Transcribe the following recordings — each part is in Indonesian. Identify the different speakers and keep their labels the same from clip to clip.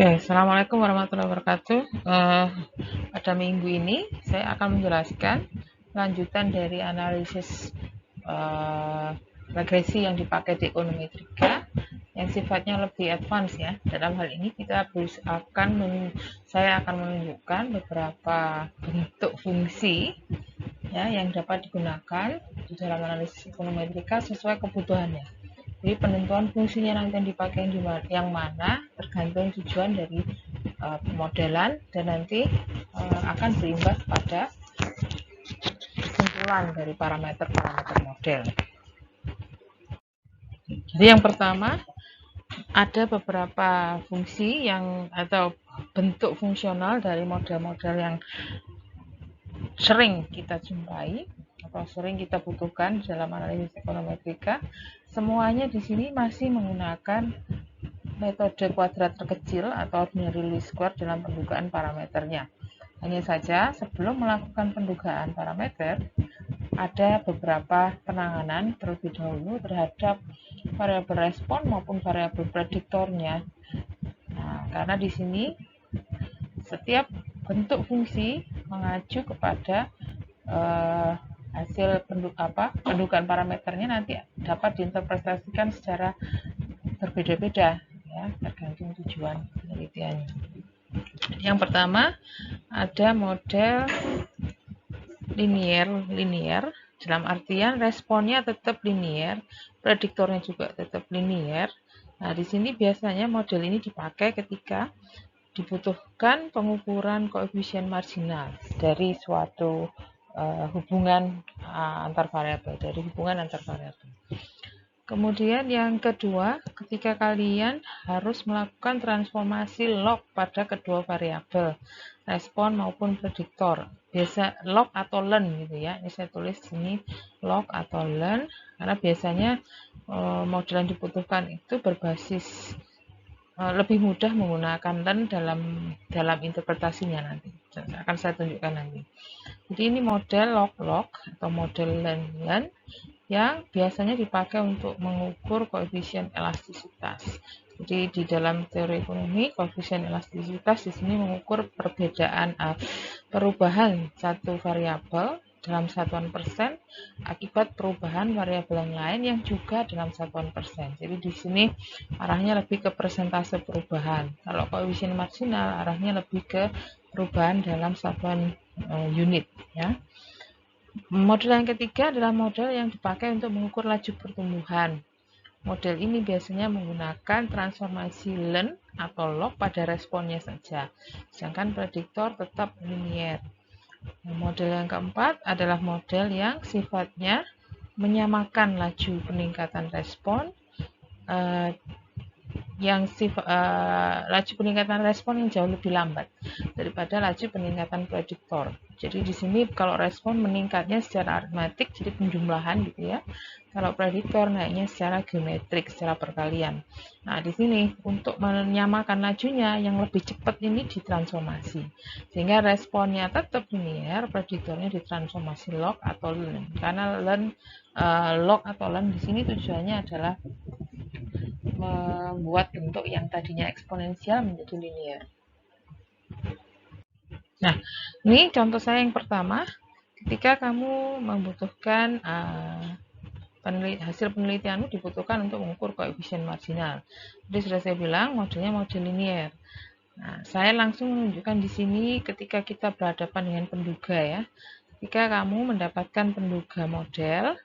Speaker 1: Oke, Assalamualaikum warahmatullahi wabarakatuh. Pada minggu ini saya akan menjelaskan lanjutan dari analisis eh, regresi yang dipakai di ekonometrika yang sifatnya lebih advance ya. Dalam hal ini saya akan menunjukkan beberapa bentuk fungsi ya yang dapat digunakan di dalam analisis ekonometrika sesuai kebutuhannya. Jadi penentuan fungsinya nanti yang dipakai yang mana tergantung tujuan dari pemodelan dan nanti akan berimbas pada kesimpulan dari parameter-parameter model. Jadi yang pertama ada beberapa fungsi atau bentuk fungsional dari model-model yang sering kita jumpai atau sering kita butuhkan dalam analisis ekonometrika. Semuanya di sini masih menggunakan metode kuadrat terkecil atau ordinary least square dalam pendugaan parameternya. Hanya saja sebelum melakukan pendugaan parameter, ada beberapa penanganan terlebih dahulu terhadap variabel respon maupun variabel prediktornya. Nah, karena di sini setiap bentuk fungsi mengacu kepada hasil pendugaan parameternya nanti dapat diinterpretasikan secara berbeda-beda ya, tergantung tujuan penelitiannya. Yang pertama ada model linear dalam artian responnya tetap linear, prediktornya juga tetap linear. Nah, di sini biasanya model ini dipakai ketika dibutuhkan pengukuran koefisien marginal dari suatu hubungan antar variabel, Kemudian yang kedua, ketika kalian harus melakukan transformasi log pada kedua variabel, respon maupun prediktor. Biasa log atau len gitu ya. Ini saya tulis sini log atau len karena biasanya model yang dibutuhkan itu berbasis lebih mudah menggunakan len dalam interpretasinya nanti. Akan saya tunjukkan nanti. Jadi ini model log-log atau model len yang biasanya dipakai untuk mengukur koefisien elastisitas. Jadi di dalam teori ekonomi, koefisien elastisitas di sini mengukur perubahan satu variabel dalam satuan persen akibat perubahan variabel yang lain yang juga dalam satuan persen. Jadi di sini arahnya lebih ke persentase perubahan. Kalau koefisien marginal arahnya lebih ke perubahan dalam satuan unit ya. Model yang ketiga adalah model yang dipakai untuk mengukur laju pertumbuhan. Model ini biasanya menggunakan transformasi len atau log pada responnya saja, sedangkan prediktor tetap linear. Model yang keempat adalah model yang sifatnya menyamakan laju peningkatan respon laju peningkatan respon yang jauh lebih lambat daripada laju peningkatan prediktor. Jadi di sini kalau respon meningkatnya secara aritmatik jadi penjumlahan gitu ya. Kalau prediktor naiknya secara geometrik, secara perkalian. Nah, di sini untuk menyamakan lajunya yang lebih cepat ini ditransformasi. Sehingga responnya tetap linear, prediktornya ditransformasi log atau len. Karena log atau len di sini tujuannya adalah membuat bentuk yang tadinya eksponensial menjadi linear. Nah, ini contoh saya yang pertama. Ketika kamu membutuhkan hasil penelitianmu dibutuhkan untuk mengukur koefisien marginal. Jadi sudah saya bilang modelnya model linear. Nah, saya langsung menunjukkan di sini ketika kita berhadapan dengan penduga ya. Ketika kamu mendapatkan penduga model,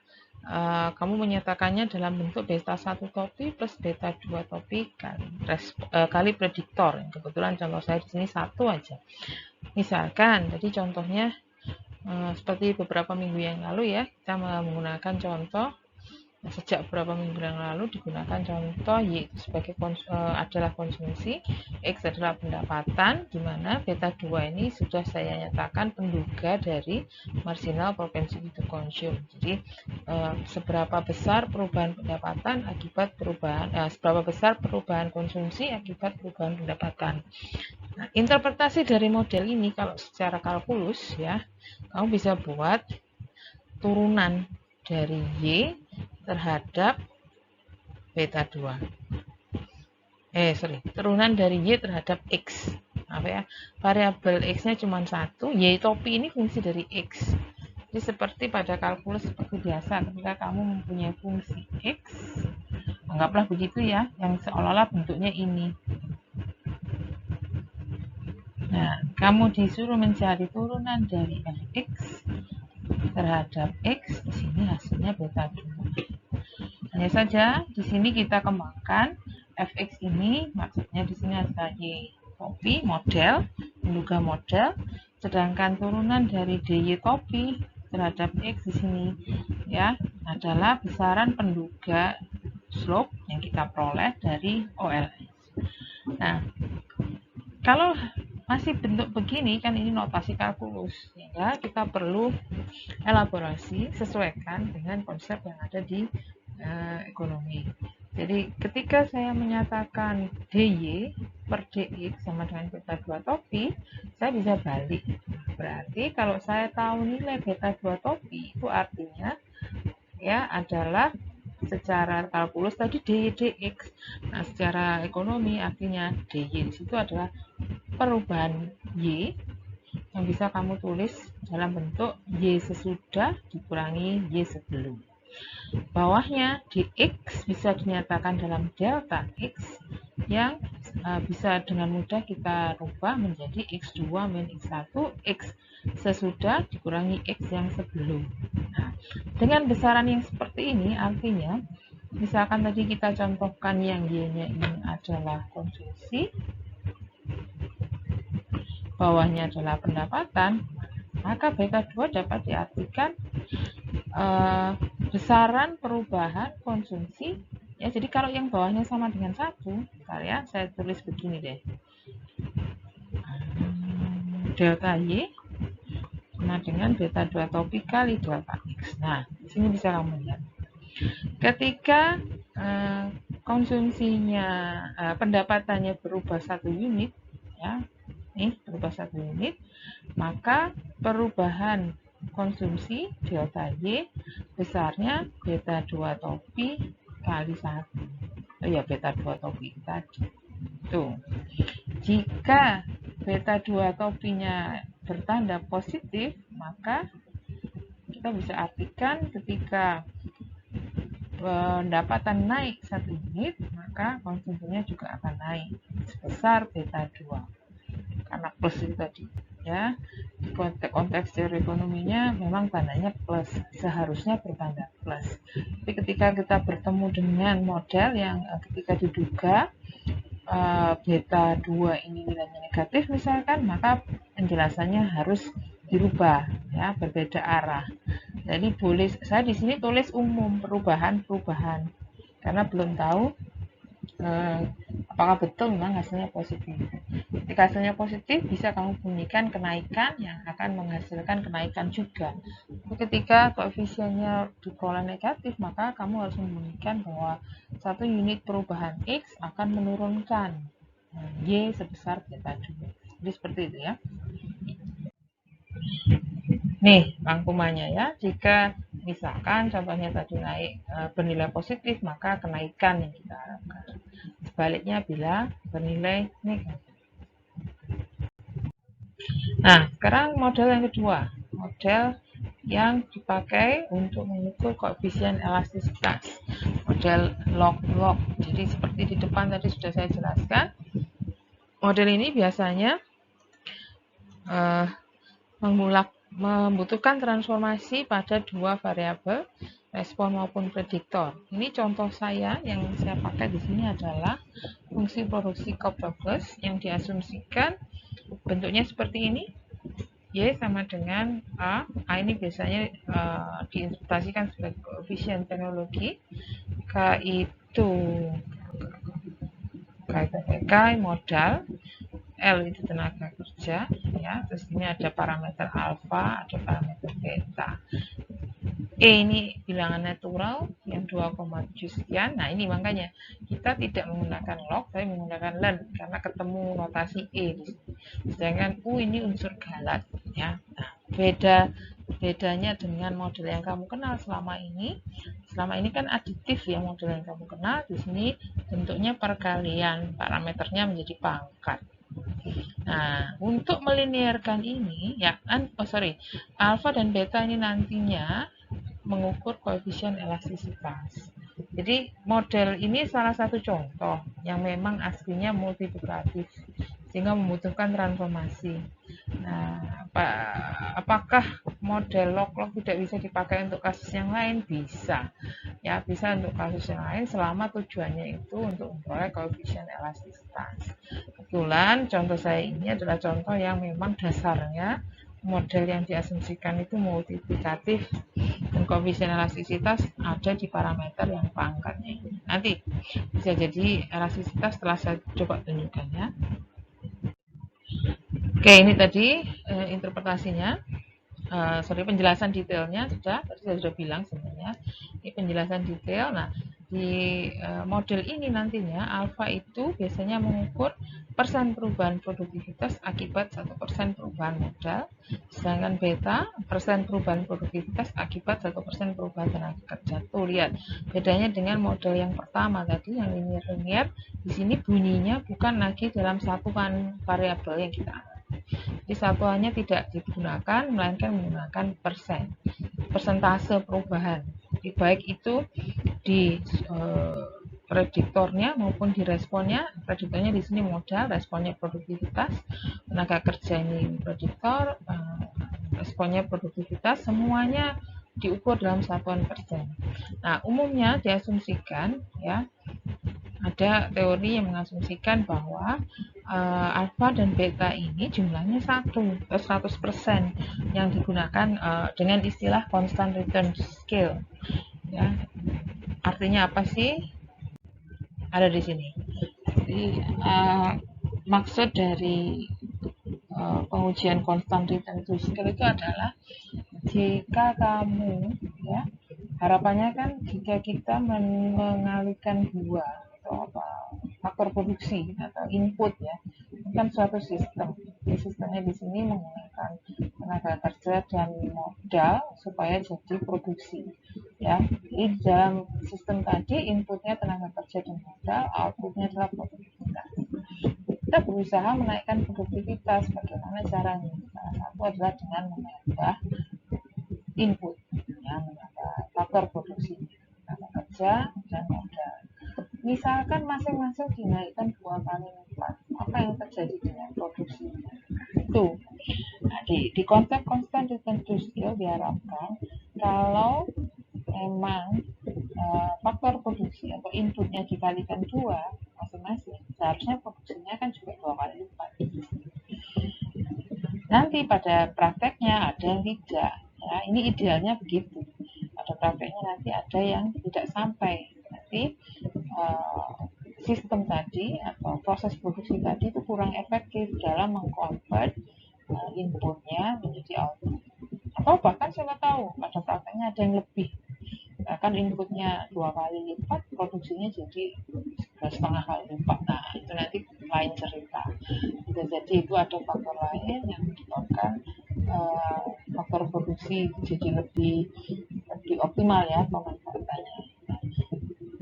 Speaker 1: kamu menyatakannya dalam bentuk beta 1 topi plus beta 2 topi kali prediktor. Kebetulan contoh saya di sini satu aja. Misalkan, jadi contohnya seperti beberapa minggu yang lalu ya, kita menggunakan contoh sejak beberapa minggu yang lalu digunakan contoh Y sebagai adalah konsumsi, X adalah pendapatan, di mana beta 2 ini sudah saya nyatakan penduga dari marginal propensity to consume. Jadi seberapa besar perubahan pendapatan akibat seberapa besar perubahan konsumsi akibat perubahan pendapatan. Nah, interpretasi dari model ini kalau secara kalkulus ya, kamu bisa buat turunan dari Y terhadap beta 2 turunan dari Y terhadap X. Apa ya? Variabel X-nya cuma satu, Y topi ini fungsi dari X. Jadi seperti pada kalkulus seperti biasa, ketika kamu mempunyai fungsi X, anggaplah begitu ya, yang seolah-olah bentuknya ini. Nah, kamu disuruh mencari turunan dari fx terhadap x, di sini hasilnya beta 2. Hanya saja di sini kita kembangkan fx ini, maksudnya di sini ada y topi model, menduga model, sedangkan turunan dari dy topi terhadap x di sini ya adalah besaran penduga slope yang kita peroleh dari OLS. Nah, kalau masih bentuk begini kan ini notasi kalkulus, sehingga kita perlu elaborasi sesuaikan dengan konsep yang ada di ekonomi. Jadi ketika saya menyatakan dy per dx sama dengan beta 2 topi, saya bisa balik. Berarti kalau saya tahu nilai beta 2 topi, itu artinya ya adalah secara kalkulus tadi dy dx. Nah, secara ekonomi artinya dy di situ adalah perubahan y yang bisa kamu tulis dalam bentuk y sesudah dikurangi y sebelum. Bawahnya dx bisa dinyatakan dalam delta x yang bisa dengan mudah kita rubah menjadi x2 min x1 x sesudah dikurangi x yang sebelum. Nah, dengan besaran yang seperti ini artinya misalkan tadi kita contohkan yang y-nya ini adalah konsumsi, bawahnya adalah pendapatan, maka beta 2 dapat diartikan besaran perubahan konsumsi ya. Jadi kalau yang bawahnya sama dengan 1, bentar ya, saya tulis begini deh, delta y sama dengan beta 2 topi kali delta x. Nah, di sini bisa kamu lihat ketika konsumsinya pendapatannya berubah 1 unit ya, ini berubah 1 unit, maka perubahan konsumsi delta Y besarnya beta 2 topi kali 1. Oh ya, beta 2 topi tadi. Tuh. Jika beta 2 topinya bertanda positif, maka kita bisa artikan ketika pendapatan naik 1 unit, maka konsumsinya juga akan naik sebesar beta 2. Karena plus itu tadi ya. Di konteks teori ekonominya memang tandanya plus, seharusnya bertanda plus. Tapi ketika kita bertemu dengan model yang ketika diduga beta 2 ini nilainya negatif misalkan, maka penjelasannya harus dirubah ya, berbeda arah. Jadi boleh saya di sini tulis umum perubahan karena belum tahu apakah betul memang hasilnya positif. Ketika hasilnya positif, bisa kamu bunyikan kenaikan yang akan menghasilkan kenaikan juga. Tapi ketika koefisiennya diperoleh negatif, maka kamu harus membunyikan bahwa 1 unit perubahan X akan menurunkan Y sebesar beta 2. Jadi seperti itu ya. Nih, rangkumannya ya. Jika misalkan contohnya tadi naik bernilai positif, maka kenaikan yang kita harapkan. Sebaliknya bila bernilai negatif. Nah, sekarang model yang kedua, model yang dipakai untuk mengukur koefisien elastisitas, model log-log. Jadi seperti di depan tadi sudah saya jelaskan, model ini biasanya membutuhkan transformasi pada 2 variabel, respon maupun prediktor. Ini contoh saya yang saya pakai di sini adalah fungsi produksi Cobb-Douglas yang diasumsikan bentuknya seperti ini. Y sama dengan A. A ini biasanya diinterpretasikan sebagai koefisien teknologi. K itu modal. L itu tenaga kerja ya. Terus ini ada parameter alfa, ada parameter beta. E ini bilangan natural yang 2,7 sekian. Nah, ini makanya kita tidak menggunakan log, tapi menggunakan len karena ketemu notasi E di sini. Sedangkan U ini unsur galat ya. Nah, bedanya dengan model yang kamu kenal selama ini, selama ini kan aditif ya model yang kamu kenal. Di sini bentuknya perkalian, parameternya menjadi pangkat. Nah, untuk melinearkan ini, ya kan, alfa dan beta ini nantinya mengukur koefisien elastisitas. Jadi model ini salah satu contoh yang memang aslinya multiplikatif sehingga membutuhkan transformasi. Nah, apakah model log-log tidak bisa dipakai untuk kasus yang lain? Bisa. Ya, bisa untuk kasus yang lain selama tujuannya itu untuk memperoleh koefisien elastisitas. Kebetulan contoh saya ini adalah contoh yang memang dasarnya model yang diasumsikan itu multiplikatif dan koefisien elastisitas ada di parameter yang pangkatnya ini. Nanti bisa jadi elastisitas setelah saya coba tunjukkan ya. Oke, ini tadi interpretasinya. Penjelasan detailnya tadi saya sudah bilang sebenarnya. Ini penjelasan detail. Nah, di model ini nantinya alfa itu biasanya mengukur persen perubahan produktivitas akibat 1% perubahan modal, sedangkan beta persen perubahan produktivitas akibat 1% perubahan tenaga kerja. Tuh lihat bedanya dengan model yang pertama tadi yang linear. Di sini bunyinya bukan lagi dalam satuan variabel yang kita analisis. Jadi satuannya tidak digunakan, melainkan menggunakan persentase perubahan. Jadi baik itu di prediktornya maupun di responnya. Prediktornya di sini modal, responnya produktivitas, tenaga kerja ini prediktor, responnya produktivitas, semuanya diukur dalam satuan persen. Nah, umumnya diasumsikan ya ada teori yang mengasumsikan bahwa alfa dan beta ini jumlahnya 100% yang digunakan dengan istilah constant return scale. Ya, artinya apa sih? Ada di sini. Jadi maksud dari pengujian constant return scale itu adalah jika kamu ya harapannya kan jika kita mengalihkan dua atau faktor produksi atau input ya kan suatu sistem. Jadi sistemnya di sini menggunakan tenaga kerja dan modal supaya jadi produksi ya. Jadi dalam sistem tadi inputnya tenaga kerja dan modal, outputnya adalah produktivitas. Kita berusaha menaikkan produktivitas. Bagaimana caranya? Salah satu adalah dengan menambah input ya, menambah faktor produksi tenaga kerja dan modal. Misalkan masing-masing dinaikkan 2 kali lipat, apa yang terjadi dengan produksi itu? Nah, di konsep constant return to scale diharapkan kalau memang faktor produksi atau inputnya dikalikan 2 masing-masing, seharusnya produksinya kan juga 2 kali lipat. Nanti pada prakteknya ada yang tidak, ya ini idealnya begitu. Pada prakteknya nanti ada yang tidak sampai, nanti sistem tadi atau proses produksi tadi itu kurang efektif dalam mengkonvert inputnya menjadi output. Atau bahkan siapa tahu pada prakteknya ada yang lebih, bahkan inputnya 2 kali lipat, produksinya jadi 1,5 kali lipat. Nah itu nanti lain cerita. Bisa jadi itu ada faktor lain yang menyebabkan faktor produksi jadi lebih optimal ya pemanfaatannya. Nah,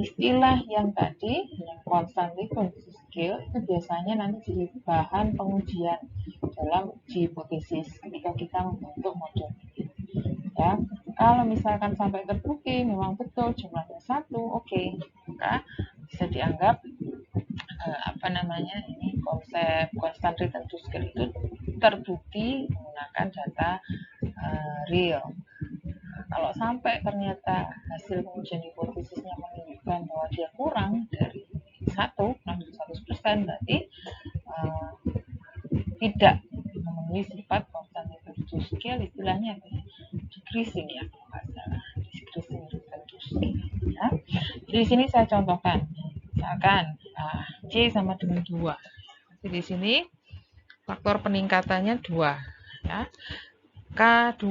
Speaker 1: istilah yang tadi yang constant return scale itu biasanya nanti jadi bahan pengujian dalam uji hipotesis ketika kita membentuk model ini ya. Kalau misalkan sampai terbukti memang betul jumlahnya 1, oke, maka bisa dianggap ini konsep constant return to scale itu terbukti menggunakan data real. Kalau sampai ternyata hasil pengujian hipotesisnya menunjukkan bahwa dia kurang dari 100%, berarti tidak memenuhi sifat constant return to scale, istilahnya decreasing ya kalau nggak salah, decreasing return to scale ya. Jadi di sini saya contohkan, misalkan C sama dengan 2. Jadi di sini faktor peningkatannya 2 ya. K2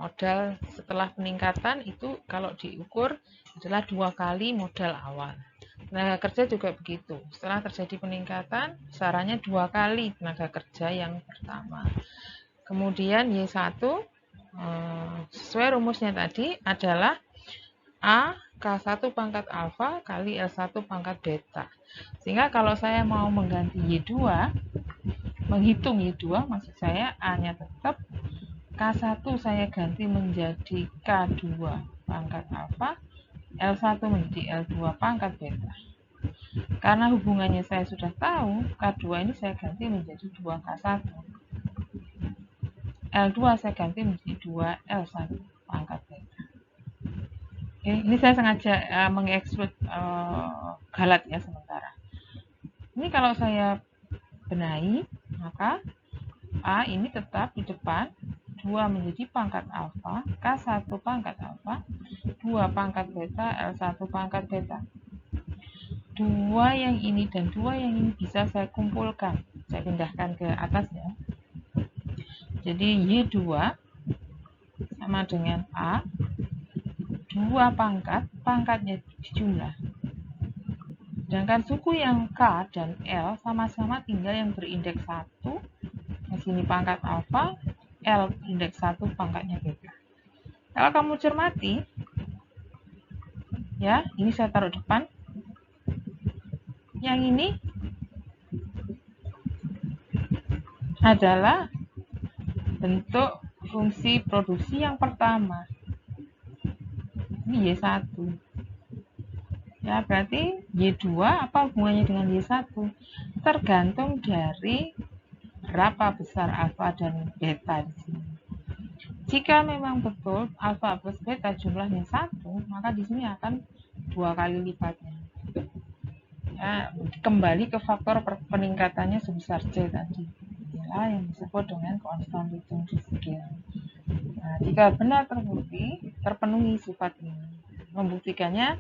Speaker 1: modal setelah peningkatan itu kalau diukur adalah 2 kali modal awal. Tenaga kerja juga begitu. Setelah terjadi peningkatan, besarannya 2 kali tenaga kerja yang pertama. Kemudian Y1 sesuai rumusnya tadi adalah A K1 pangkat alfa kali L1 pangkat beta. Sehingga kalau saya mau mengganti Y2, menghitung Y2, maksud saya A-nya tetap, K1 saya ganti menjadi K2 pangkat alfa, L1 menjadi L2 pangkat beta. Karena hubungannya saya sudah tahu, K2 ini saya ganti menjadi 2K1. L2 saya ganti menjadi 2L1 pangkat beta. Oke, ini saya sengaja mengeksklud galat ya sementara. Ini kalau saya benahi, maka A ini tetap di depan, 2 menjadi pangkat alfa, K1 pangkat alfa, 2 pangkat beta, L1 pangkat beta. 2 yang ini dan 2 yang ini bisa saya kumpulkan. Saya pindahkan ke atas ya. Jadi Y2 sama dengan A, 2 pangkat, pangkatnya dijumlah. Sedangkan suku yang K dan L sama-sama tinggal yang berindeks 1. Di sini pangkat alfa, L indeks 1 pangkatnya beta. Kalau kamu cermati, ya, ini saya taruh depan. Yang ini adalah bentuk fungsi produksi yang pertama. Ini Y1. Ya, berarti Y2 apa hubungannya dengan Y1? Tergantung dari berapa besar alfa dan beta di sini. Jika memang betul alfa plus beta jumlahnya 1, maka di sini akan 2 kali lipatnya. Ya, kembali ke faktor peningkatannya sebesar C tadi. Inilah yang disebut dengan constant reduced scale. Nah, jika benar terpenuhi sifat ini. Membuktikannya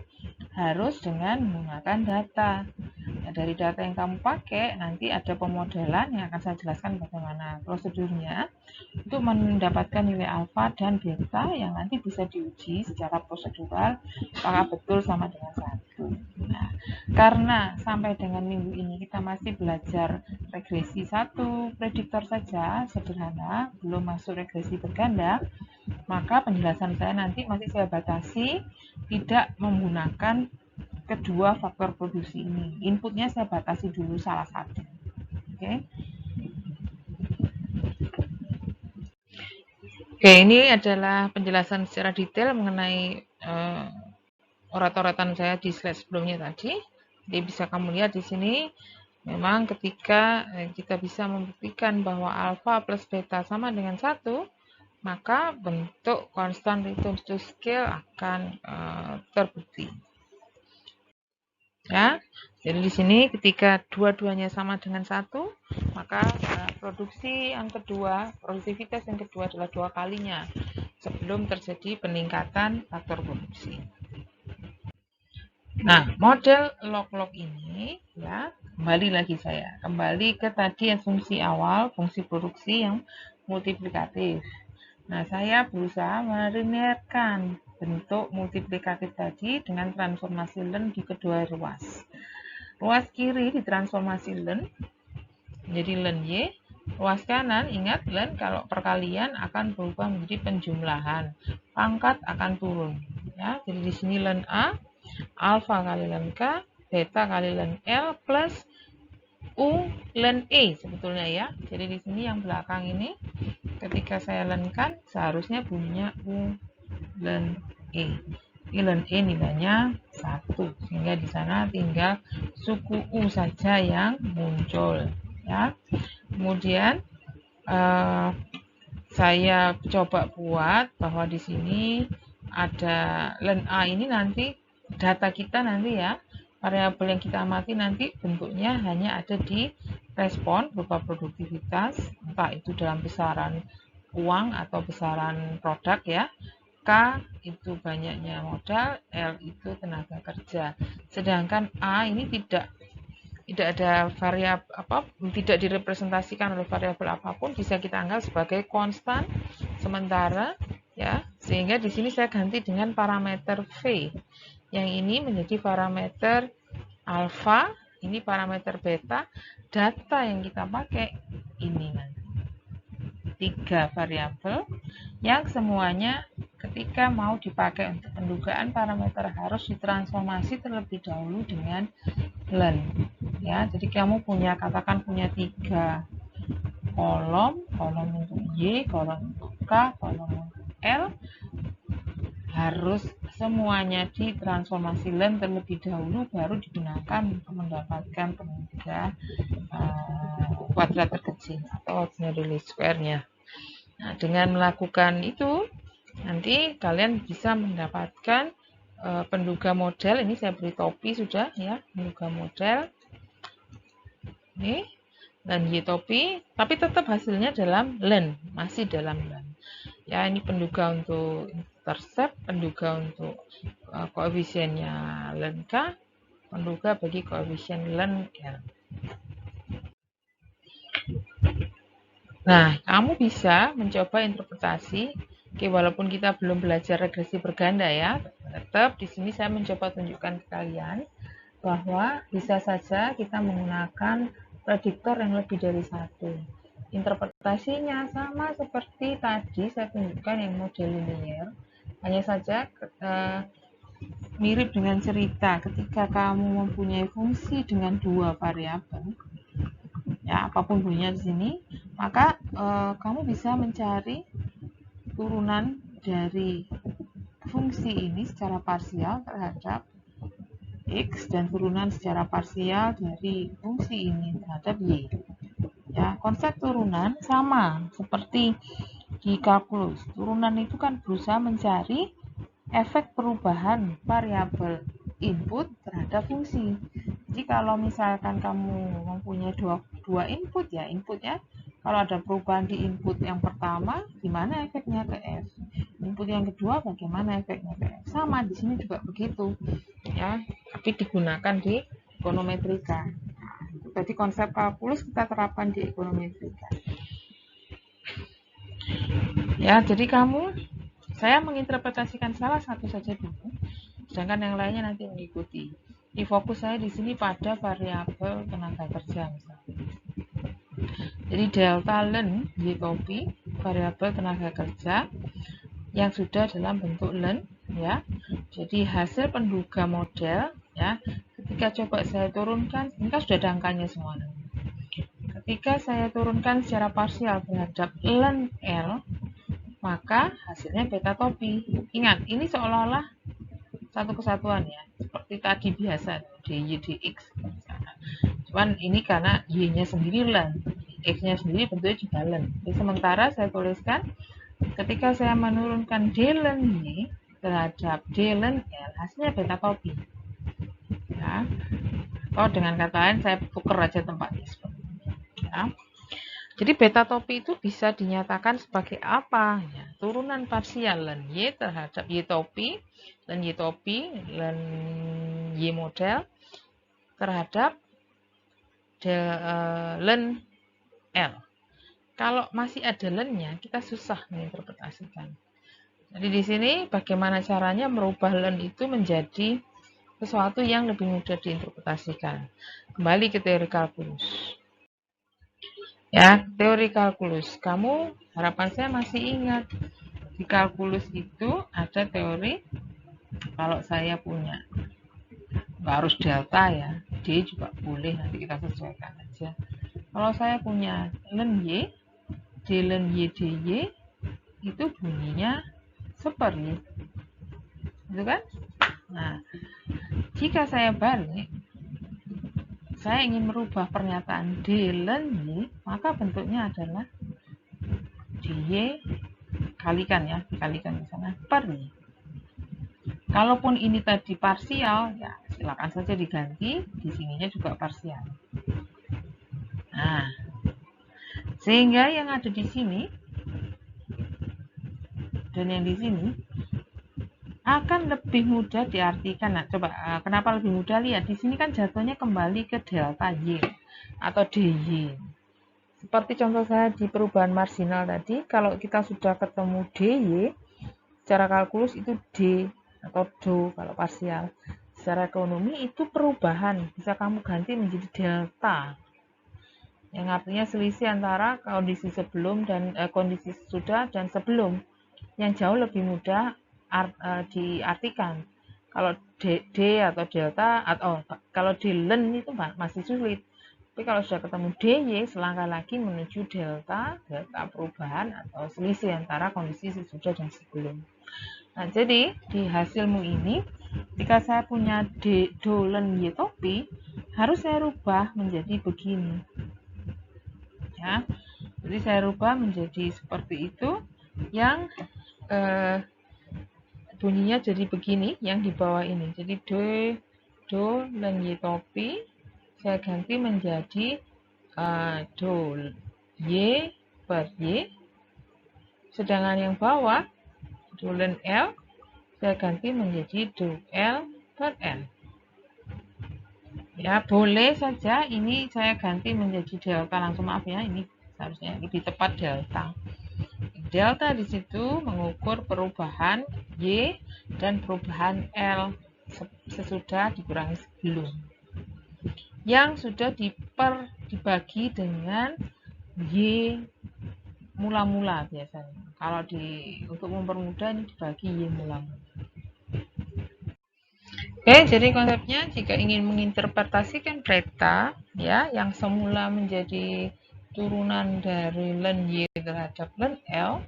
Speaker 1: harus dengan menggunakan data. Nah, dari data yang kamu pakai, nanti ada pemodelan yang akan saya jelaskan bagaimana prosedurnya untuk mendapatkan nilai alfa dan beta yang nanti bisa diuji secara prosedural apakah betul sama dengan 1. Nah, karena sampai dengan minggu ini kita masih belajar regresi 1 prediktor saja, sederhana, belum masuk regresi berganda, maka penjelasan saya nanti masih saya batasi tidak menggunakan kedua faktor produksi ini. Inputnya saya batasi dulu salah satu. Oke. Oke, ini adalah penjelasan secara detail mengenai orat-oratan saya di slide sebelumnya tadi. Jadi bisa kamu lihat di sini, memang ketika kita bisa membuktikan bahwa alfa plus beta sama dengan 1, maka bentuk constant reduced scale akan terbukti. Ya, jadi di sini ketika dua-duanya sama dengan 1, maka produksi yang kedua, produktivitas yang kedua adalah 2 kalinya sebelum terjadi peningkatan faktor produksi. Nah, model log-log ini ya, kembali ke tadi asumsi awal fungsi produksi yang multiplikatif. Nah, saya berusaha melinearkan bentuk multiplikatif tadi dengan transformasi len di kedua ruas. Ruas kiri ditransformasi len menjadi len Y. Ruas kanan, ingat len kalau perkalian akan berubah menjadi penjumlahan. Pangkat akan turun. Ya, jadi di sini len A, alfa kali len K, beta kali len L plus U len E sebetulnya ya. Jadi di sini yang belakang ini ketika saya lenkan seharusnya bunyinya U len E. Ini len E nilainya 1 sehingga di sana tinggal suku U saja yang muncul ya. Kemudian saya coba buat bahwa di sini ada len A ini nanti data kita nanti ya, variabel yang kita amati nanti bentuknya hanya ada di respon berupa produktivitas, entah itu dalam besaran uang atau besaran produk ya. K itu banyaknya modal, L itu tenaga kerja. Sedangkan A ini tidak ada variabel tidak direpresentasikan oleh variabel apapun, bisa kita anggap sebagai konstan sementara ya. Sehingga di sini saya ganti dengan parameter V. Yang ini menjadi parameter alfa, ini parameter beta. Data yang kita pakai ini nanti 3 variabel yang semuanya ketika mau dipakai untuk pendugaan parameter harus ditransformasi terlebih dahulu dengan len. Ya, jadi kamu katakan punya 3 kolom untuk Y, kolom untuk K, kolom untuk L, harus semuanya ditransformasi len terlebih dahulu baru digunakan untuk mendapatkan pemuda kuadrat terkecil atau ordinary least square-nya. Nah, dengan melakukan itu nanti kalian bisa mendapatkan penduga model. Ini saya beri topi sudah ya, penduga model. Ini dan Y topi, tapi tetap hasilnya dalam len, masih dalam len. Ya, ini penduga untuk intercept, penduga untuk koefisiennya len K, penduga bagi koefisien len L. Nah, kamu bisa mencoba interpretasi. Oke, walaupun kita belum belajar regresi berganda ya, tetap di sini saya mencoba tunjukkan ke kalian bahwa bisa saja kita menggunakan prediktor yang lebih dari satu. Interpretasinya sama seperti tadi saya tunjukkan yang model linear, hanya saja mirip dengan cerita ketika kamu mempunyai fungsi dengan 2 variabel, ya apapun bunyinya di sini, maka kamu bisa mencari turunan dari fungsi ini secara parsial terhadap X dan turunan secara parsial dari fungsi ini terhadap Y. Ya, konsep turunan sama seperti di kalkulus. Turunan itu kan berusaha mencari efek perubahan variabel input terhadap fungsi. Jadi kalau misalkan kamu mempunyai dua input ya, inputnya kalau ada perubahan di input yang pertama, gimana efeknya ke F? Input yang kedua, bagaimana efeknya ke F? Sama di sini juga begitu, ya. Tapi digunakan di ekonometrika. Jadi konsep kalkulus kita terapkan di ekonometrika. Ya, jadi saya menginterpretasikan salah satu saja dulu, sedangkan yang lainnya nanti mengikuti. Di fokus saya di sini pada variabel tenaga kerja misalnya. Jadi delta len Y topi variabel tenaga kerja yang sudah dalam bentuk len ya. Jadi hasil penduga model ya. Ketika coba saya turunkan, ini kan sudah ada angkanya semua. Ketika saya turunkan secara parsial terhadap len L, maka hasilnya beta topi. Ingat, ini seolah-olah satu kesatuan ya, seperti tadi biasa dy dx. Cuman ini karena y-nya sendiri len, x-nya sendiri bentuknya juga len. Jadi sementara saya tuliskan ketika saya menurunkan d len y terhadap d len L, hasilnya beta topi. Ya. Atau dengan kata lain saya tukar aja tempatnya seperti ini. Ya. Jadi beta topi itu bisa dinyatakan sebagai apa? Ya, turunan parsial len y terhadap y topi, len y model terhadap len L. Kalau masih ada lennya, kita susah menginterpretasikan. Jadi di sini bagaimana caranya merubah len itu menjadi sesuatu yang lebih mudah diinterpretasikan. Kembali ke teori kalkulus. Ya, teori kalkulus. Kamu harapan saya masih ingat. Di kalkulus itu ada teori, kalau saya punya, nggak harus delta ya, D juga boleh, nanti kita sesuaikan aja. Kalau saya punya len Y, D len Y dy, itu bunyinya seperti itu kan? Nah, jika saya balik, saya ingin merubah pernyataan D len Y, maka bentuknya adalah dy kalikan ya, dikalikan di sana per Y. Kalaupun ini tadi parsial, ya silakan saja diganti, di sininya juga parsial. Nah, sehingga yang ada di sini dan yang di sini akan lebih mudah diartikan. Nah, coba kenapa lebih mudah? Lihat di sini kan jatuhnya kembali ke delta Y atau dy. Seperti contoh saya di perubahan marginal tadi, kalau kita sudah ketemu dy, secara kalkulus itu d atau do kalau parsial. Secara ekonomi itu perubahan, bisa kamu ganti menjadi delta, yang artinya selisih antara kondisi sebelum dan kondisi sudah dan sebelum. yang jauh lebih mudah diartikan. Kalau D atau delta, atau kalau di len itu masih sulit. Tapi kalau sudah ketemu DY, selangkah lagi menuju delta perubahan atau selisih antara kondisi sesudah dan sebelum. Nah, jadi di hasilmu ini, ketika saya punya do, len, y, topi, harus saya rubah menjadi begini. Ya, jadi saya rubah menjadi seperti itu, yang bunyinya jadi begini, yang di bawah ini. Jadi do, len, y, topi, saya ganti menjadi do, y per y. Sedangkan yang bawah, do, len, l, saya ganti menjadi do, l per l. Ya, boleh saja ini saya ganti menjadi delta langsung, maaf ya, ini seharusnya lebih tepat delta. Delta di situ mengukur perubahan Y dan perubahan L sesudah dikurangi sebelum. Yang sudah dibagi dengan Y mula-mula biasanya. Kalau untuk mempermudah ini dibagi Y mula-mula. Oke, jadi konsepnya jika ingin menginterpretasikan beta ya yang semula menjadi turunan dari len Y terhadap len L,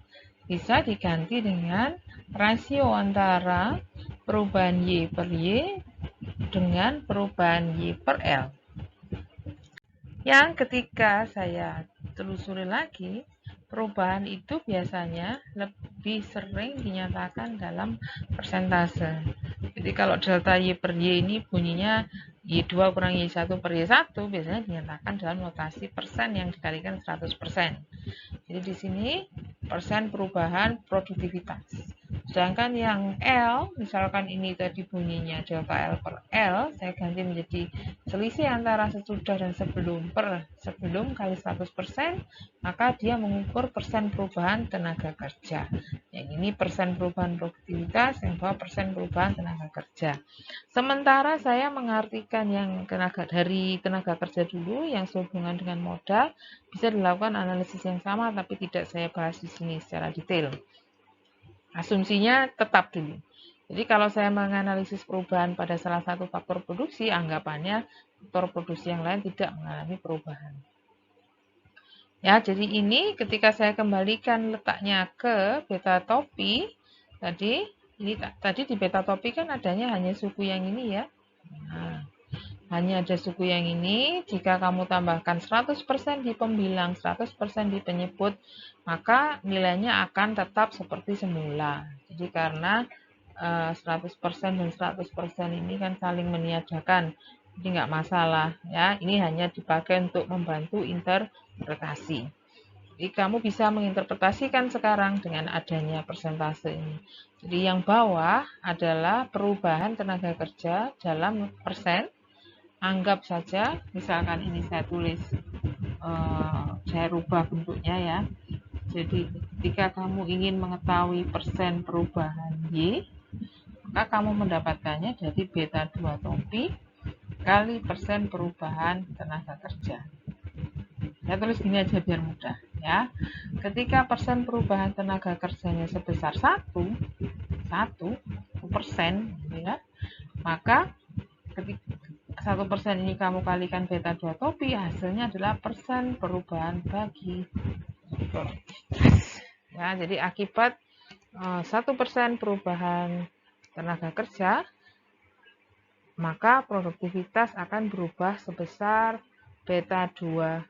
Speaker 1: bisa diganti dengan rasio antara perubahan Y per Y dengan perubahan Y per L. Yang ketika saya telusuri lagi, perubahan itu biasanya lebih sering dinyatakan dalam persentase. Jadi kalau delta Y per Y ini bunyinya Y2 kurang Y1 per Y1, biasanya dinyatakan dalam notasi persen yang dikalikan 100%. Jadi di sini persen perubahan produktivitas. Sedangkan yang L, misalkan ini tadi bunyinya delta L per L, saya ganti menjadi selisih antara sesudah dan sebelum per sebelum kali 100%, maka dia mengukur persen perubahan tenaga kerja. Yang ini persen perubahan produktivitas, yang bawah persen perubahan tenaga kerja. Sementara saya mengartikan yang dari tenaga kerja dulu, yang sehubungan dengan modal, bisa dilakukan analisis yang sama, tapi tidak saya bahas di sini secara detail. Asumsinya tetap dulu. Jadi kalau saya menganalisis perubahan pada salah satu faktor produksi, anggapannya faktor produksi yang lain tidak mengalami perubahan. Ya, jadi ini ketika saya kembalikan letaknya ke beta topi, tadi di beta topi kan adanya hanya suku yang ini ya. Nah, hanya ada suku yang ini, jika kamu tambahkan 100% di pembilang, 100% di penyebut, maka nilainya akan tetap seperti semula. Jadi karena 100% dan 100% ini kan saling meniadakan, jadi nggak masalah ya. Ini hanya dipakai untuk membantu interpretasi. Jadi kamu bisa menginterpretasikan sekarang dengan adanya persentase ini. Jadi yang bawah adalah perubahan tenaga kerja dalam persen. Anggap saja, misalkan ini saya tulis, saya rubah bentuknya ya. Jadi ketika kamu ingin mengetahui persen perubahan Y, maka kamu mendapatkannya dari beta 2 topi kali persen perubahan tenaga kerja. Saya tulis gini aja biar mudah ya. Ketika persen perubahan tenaga kerjanya sebesar 1% ya, maka ketika 1% ini kamu kalikan beta 2 topi, hasilnya adalah persen perubahan bagi produktivitas. Ya, jadi akibat 1% perubahan tenaga kerja, maka produktivitas akan berubah sebesar beta 2%.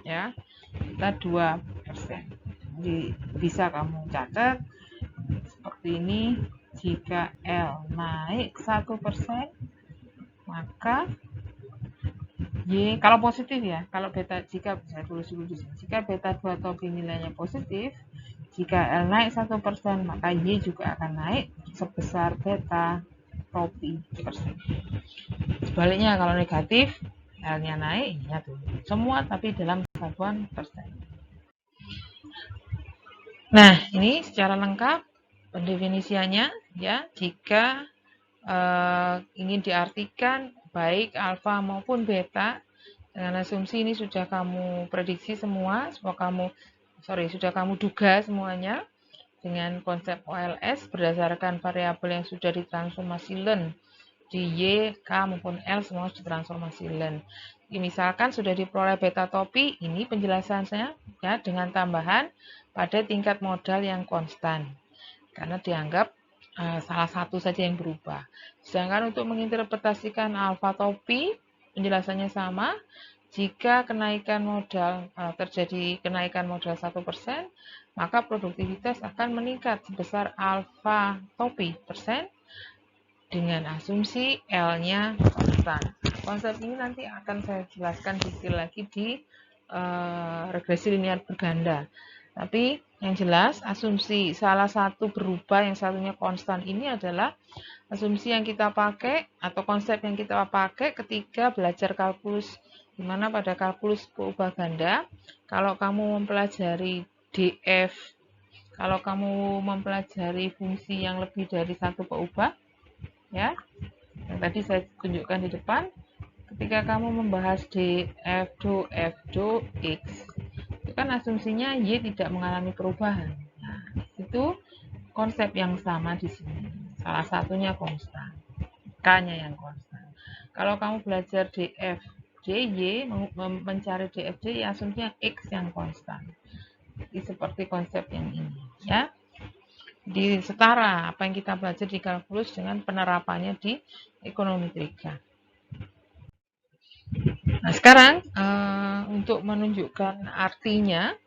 Speaker 1: Ya, beta 2%. Jadi bisa kamu catat seperti ini, jika L naik 1%, maka Y, kalau positif ya, kalau beta, jika saya tulis dulu di sini, jika beta 2 topi nilainya positif, jika L naik 1%, maka Y juga akan naik sebesar beta topi persen. Sebaliknya kalau negatif, L-nya naik, Y-nya turun. Semua tapi dalam satuan persen. Nah, ini secara lengkap pendefinisiannya ya, jika ingin diartikan baik alfa maupun beta, dengan asumsi ini sudah kamu prediksi semua, sudah kamu duga semuanya. dengan konsep OLS berdasarkan variabel yang sudah ditransformasi len di Y, K maupun L semua ditransformasi len. Misalkan sudah diperoleh beta topi, ini penjelasannya ya dengan tambahan pada tingkat modal yang konstan karena dianggap salah satu saja yang berubah. Sedangkan untuk menginterpretasikan alfa topi penjelasannya sama. Jika kenaikan modal terjadi kenaikan modal 1%, maka produktivitas akan meningkat sebesar alfa topi persen dengan asumsi L-nya konstan. Konsep ini nanti akan saya jelaskan detail lagi di regresi linear berganda. Tapi yang jelas asumsi salah satu berubah yang satunya konstan ini adalah asumsi yang kita pakai atau konsep yang kita pakai ketika belajar kalkulus, di mana pada kalkulus peubah ganda, kalau kamu mempelajari DF, kalau kamu mempelajari fungsi yang lebih dari satu peubah, ya, yang tadi saya tunjukkan di depan, ketika kamu membahas DF do F do X, itu kan asumsinya Y tidak mengalami perubahan. Nah, itu konsep yang sama di sini. Salah satunya konstan. K-nya yang konstan. Kalau kamu belajar DF DY, mencari DF DY, asumsinya X yang konstan. Jadi seperti konsep yang ini, ya. Di setara apa yang kita belajar di kalkulus dengan penerapannya di ekonometrika. Nah, sekarang untuk menunjukkan artinya,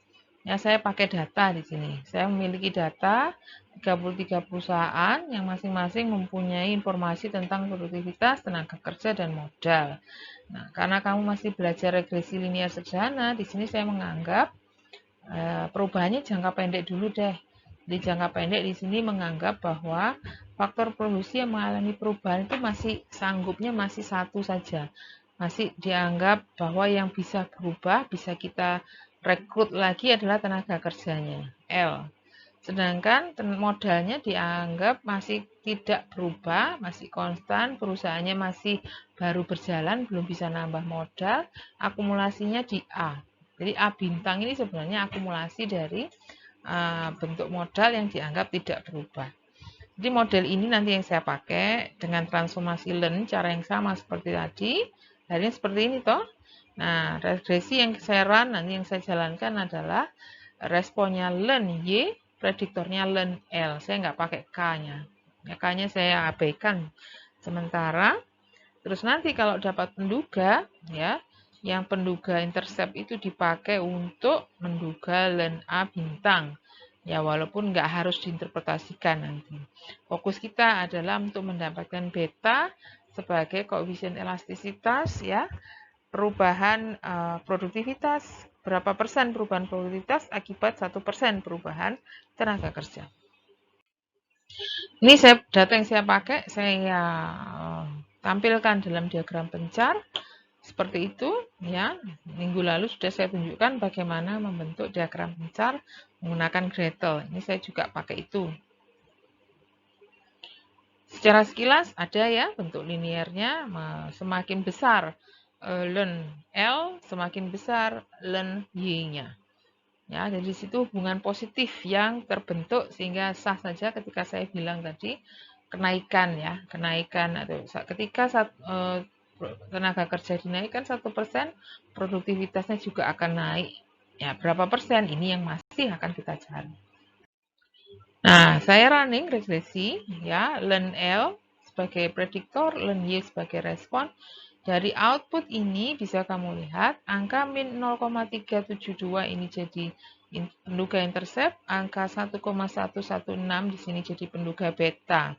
Speaker 1: ya saya pakai data di sini. Saya memiliki data 33 perusahaan yang masing-masing mempunyai informasi tentang produktivitas, tenaga kerja, dan modal. Nah, karena kamu masih belajar regresi linear sederhana, di sini saya menganggap perubahannya jangka pendek dulu deh. Di jangka pendek di sini menganggap bahwa faktor produksi yang mengalami perubahan itu sanggupnya masih satu saja. Masih dianggap bahwa yang bisa berubah, bisa kita rekrut lagi adalah tenaga kerjanya, L. Sedangkan modalnya dianggap masih tidak berubah, masih konstan, perusahaannya masih baru berjalan, belum bisa nambah modal, akumulasinya di A. Jadi A bintang ini sebenarnya akumulasi dari bentuk modal yang dianggap tidak berubah. Jadi model ini nanti yang saya pakai dengan transformasi len, cara yang sama seperti tadi. Hari ini seperti ini toh. Nah, regresi yang saya run nanti yang saya jalankan adalah responnya len Y, prediktornya len L. Saya nggak pakai K-nya. Ya, K-nya saya abaikan sementara. Terus nanti kalau dapat penduga, ya, yang penduga intercept itu dipakai untuk menduga len A bintang. Ya, walaupun nggak harus diinterpretasikan nanti. Fokus kita adalah untuk mendapatkan beta sebagai koefisien elastisitas, ya, perubahan produktivitas, berapa persen perubahan produktivitas akibat 1% perubahan tenaga kerja. Ini data yang saya pakai, saya tampilkan dalam diagram pencar. Seperti itu, ya. Minggu lalu sudah saya tunjukkan bagaimana membentuk diagram pencar menggunakan Gretel. Ini saya juga pakai itu. Secara sekilas ada ya bentuk linearnya, semakin besar len L, semakin besar len Y-nya. Ya, jadi situ hubungan positif yang terbentuk sehingga sah saja ketika saya bilang tadi kenaikan ya, kenaikan atau ketika tenaga kerja dinaikkan 1%, produktivitasnya juga akan naik. Ya, berapa persen ini yang masih akan kita cari. Nah, saya running regresi ya, len L sebagai prediktor, len Y sebagai respon. Dari output ini bisa kamu lihat angka min 0,372 ini jadi penduga intercept, angka 1,116 di sini jadi penduga beta.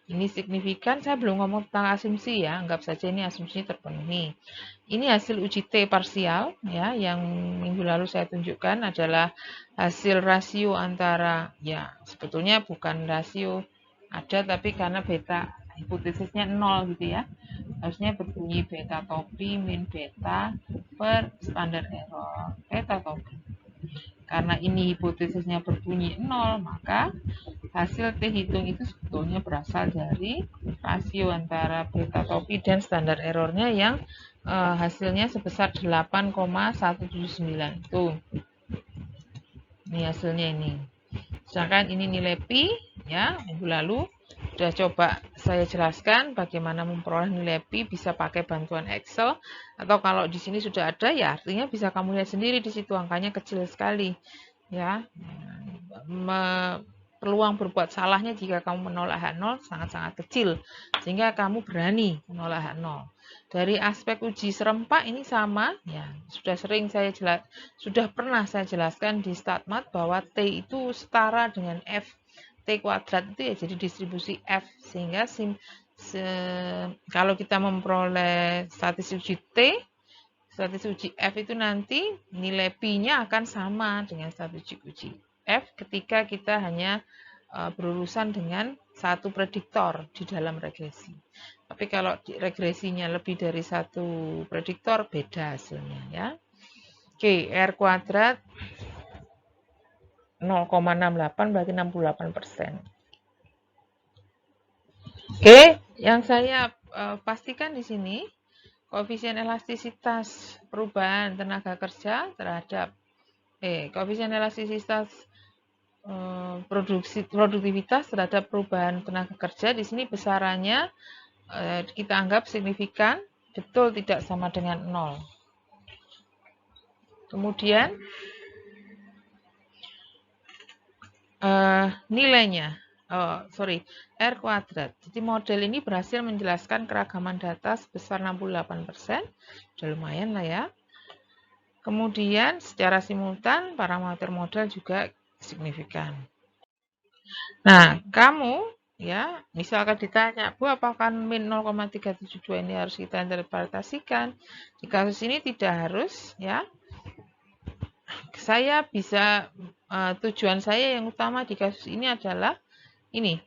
Speaker 1: Ini signifikan, saya belum ngomong tentang asumsi ya, anggap saja ini asumsinya terpenuhi. Ini hasil uji T parsial ya, yang minggu lalu saya tunjukkan adalah hasil rasio antara, ya sebetulnya bukan rasio ada, tapi karena beta hipotesisnya 0 gitu ya. Harusnya berbunyi beta topi min beta per standar error beta topi. Karena ini hipotesisnya berbunyi 0, maka hasil T hitung itu sebetulnya berasal dari rasio antara beta topi dan standar errornya yang hasilnya sebesar 8,179 itu. Ini hasilnya ini. Sedangkan ini nilai pi, ya, minggu lalu sudah coba saya jelaskan bagaimana memperoleh nilai pi, bisa pakai bantuan Excel, atau kalau di sini sudah ada, ya artinya bisa kamu lihat sendiri di situ angkanya kecil sekali, ya. Peluang berbuat salahnya jika kamu menolak H0 sangat-sangat kecil, sehingga kamu berani menolak H0. Dari aspek uji serempak ini sama, ya sudah pernah saya jelaskan di StatMat bahwa T itu setara dengan F. T kuadrat itu ya jadi distribusi F, sehingga kalau kita memperoleh statistik uji T, statistik uji F itu nanti nilai pi-nya akan sama dengan statistik uji F ketika kita hanya berurusan dengan satu prediktor di dalam regresi. Tapi kalau regresinya lebih dari satu prediktor, beda hasilnya, ya. Oke, R kuadrat 0,68 berarti 68%. Oke, yang saya pastikan di sini koefisien elastisitas perubahan tenaga kerja terhadap koefisien elastisitas produktivitas terhadap perubahan tenaga kerja di sini besarannya kita anggap signifikan, betul tidak sama dengan 0. Kemudian nilainya, R kuadrat. Jadi model ini berhasil menjelaskan keragaman data sebesar 68%, sudah lumayan lah ya. Kemudian secara simultan parameter model juga signifikan. Nah, kamu ya, misalkan ditanya, Bu, apakah min 0,372 ini harus kita interpretasikan? Di kasus ini tidak harus, ya. Saya bisa, tujuan saya yang utama di kasus ini adalah ini,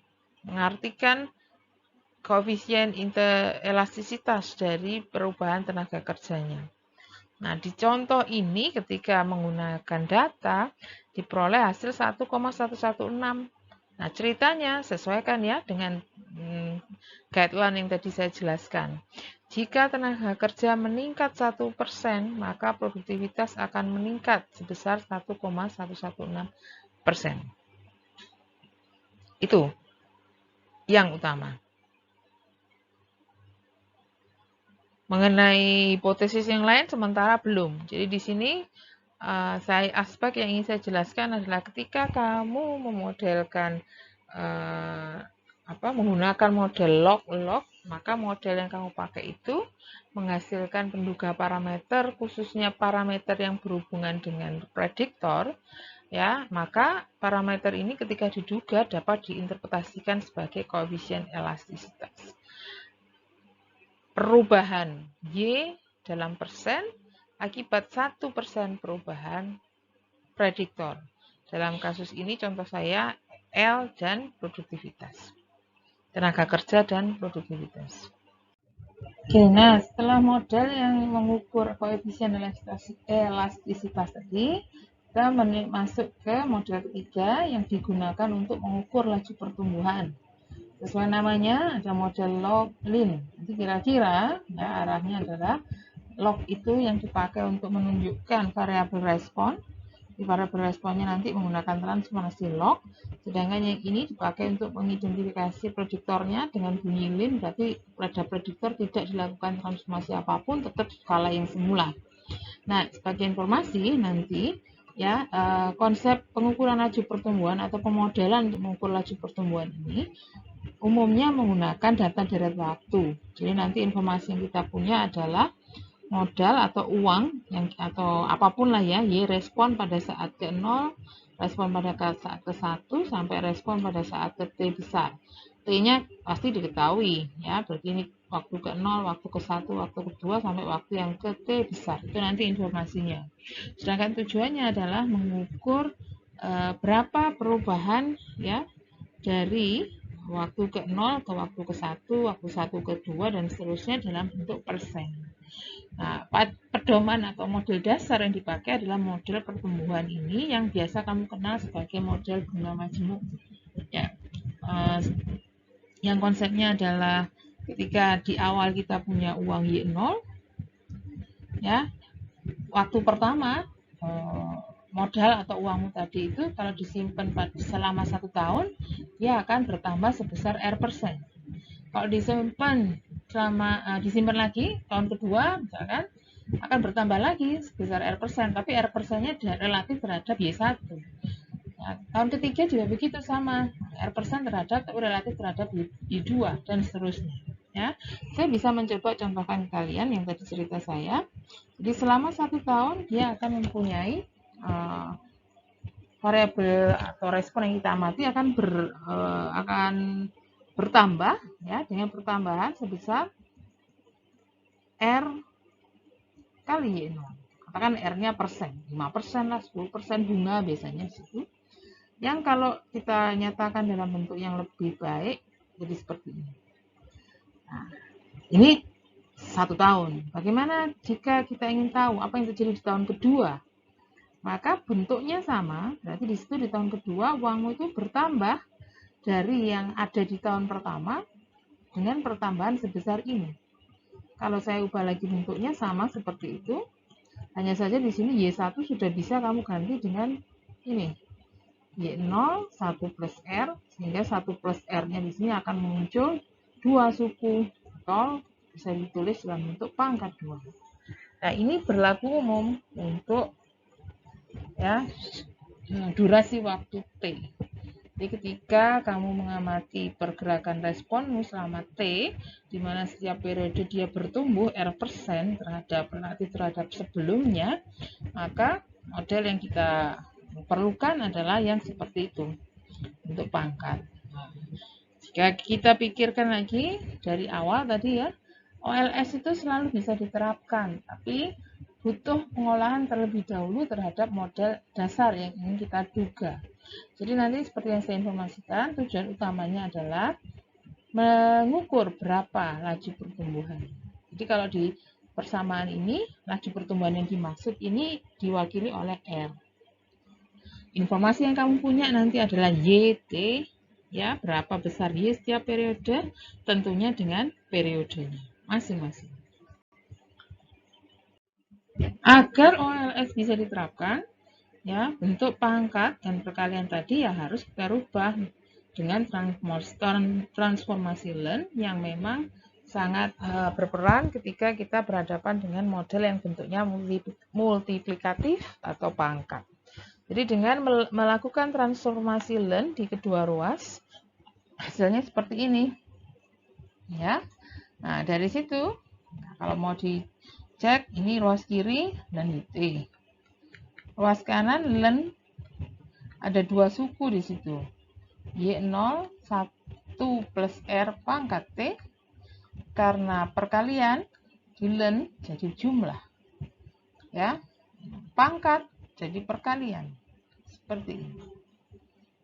Speaker 1: mengartikan koefisien elastisitas dari perubahan tenaga kerjanya. Nah, di contoh ini ketika menggunakan data, diperoleh hasil 1,116. Nah, ceritanya sesuaikan ya dengan guideline yang tadi saya jelaskan. Jika tenaga kerja meningkat 1%, maka produktivitas akan meningkat sebesar 1,116%. Itu yang utama. Mengenai hipotesis yang lain sementara belum. Jadi di sini aspek yang ingin saya jelaskan adalah ketika kamu memodelkan menggunakan model log, maka model yang kamu pakai itu menghasilkan penduga parameter, khususnya parameter yang berhubungan dengan prediktor, ya, maka parameter ini ketika diduga dapat diinterpretasikan sebagai koefisien elastisitas. Perubahan Y dalam persen akibat 1% perubahan prediktor. Dalam kasus ini contoh saya L dan produktivitas. Tenaga kerja dan produktivitas. Oke, nah setelah model yang mengukur koefisien elastisitas tadi, kita masuk ke model ketiga yang digunakan untuk mengukur laju pertumbuhan. Sesuai namanya ada model log-lin. Jadi kira-kira ya arahnya adalah log itu yang dipakai untuk menunjukkan variabel respon. Di variabel responnya nanti menggunakan transformasi log, sedangkan yang ini dipakai untuk mengidentifikasi prediktornya dengan bunyi lin, berarti pada prediktor tidak dilakukan transformasi apapun, tetap skala yang semula. Nah, sebagai informasi nanti ya konsep pengukuran laju pertumbuhan atau pemodelan untuk mengukur laju pertumbuhan ini umumnya menggunakan data deret waktu. Jadi nanti informasi yang kita punya adalah modal atau uang atau apapun lah ya, Y respon pada saat ke 0, respon pada saat ke 1 sampai respon pada saat ke T besar. T-nya pasti diketahui ya, berarti ini waktu ke 0, waktu ke 1, waktu ke 2 sampai waktu yang ke T besar. Itu nanti informasinya. Sedangkan tujuannya adalah mengukur berapa perubahan ya dari waktu ke 0 ke waktu ke 1, waktu 1 ke 2 dan seterusnya dalam bentuk persen. Nah, pedoman atau model dasar yang dipakai adalah model pertumbuhan ini yang biasa kamu kenal sebagai model bunga majemuk. Ya, yang konsepnya adalah ketika di awal kita punya uang Y0, ya, waktu pertama modal atau uangmu tadi itu kalau disimpan selama 1 tahun, dia akan bertambah sebesar R%. Kalau disimpan lagi tahun kedua misalkan akan bertambah lagi sebesar R%, tapi R%-nya relatif terhadap Y1. Nah, tahun ketiga juga begitu sama, R% relatif terhadap Y2 dan seterusnya. Ya, saya bisa mencoba contohkan kalian yang tadi cerita saya. Jadi selama 1 tahun dia akan mempunyai variabel atau respon yang kita amati akan bertambah ya dengan pertambahan sebesar R kali Y0. Katakan R-nya persen, 5% lah, 10% bunga biasanya situ. Yang kalau kita nyatakan dalam bentuk yang lebih baik jadi seperti ini. Nah, ini 1 tahun. Bagaimana jika kita ingin tahu apa yang terjadi di tahun kedua? Maka bentuknya sama, berarti di situ di tahun kedua uangmu itu bertambah dari yang ada di tahun pertama dengan pertambahan sebesar ini. Kalau saya ubah lagi bentuknya sama seperti itu, hanya saja di sini Y1 sudah bisa kamu ganti dengan ini. Y0, 1 plus R, sehingga 1 plus R-nya di sini akan muncul 2 suku, atau bisa ditulis dalam bentuk pangkat 2. Nah, ini berlaku umum untuk ya durasi waktu T. Jadi ketika kamu mengamati pergerakan responmu selama T, di mana setiap periode dia bertumbuh R% relatif terhadap sebelumnya, maka model yang kita perlukan adalah yang seperti itu untuk pangkat. Nah, jika kita pikirkan lagi dari awal tadi ya, OLS itu selalu bisa diterapkan, tapi butuh pengolahan terlebih dahulu terhadap model dasar yang ingin kita duga. Jadi nanti seperti yang saya informasikan, tujuan utamanya adalah mengukur berapa laju pertumbuhan. Jadi kalau di persamaan ini, laju pertumbuhan yang dimaksud ini diwakili oleh R. Informasi yang kamu punya nanti adalah YT, ya, berapa besar Y setiap periode, tentunya dengan periodenya masing-masing. Agar OLS bisa diterapkan, ya, bentuk pangkat dan perkalian tadi ya harus kita rubah dengan transformasi Lens yang memang sangat berperan ketika kita berhadapan dengan model yang bentuknya multiplikatif atau pangkat. Jadi dengan melakukan transformasi Lens di kedua ruas, hasilnya seperti ini. Ya. Nah, dari situ kalau mau dicek ini ruas kiri dan YT. Ruas kanan Lens ada 2 suku di situ. Y0 1 plus R pangkat T, karena perkalian di Lens jadi jumlah. Ya. Pangkat jadi perkalian. Seperti ini.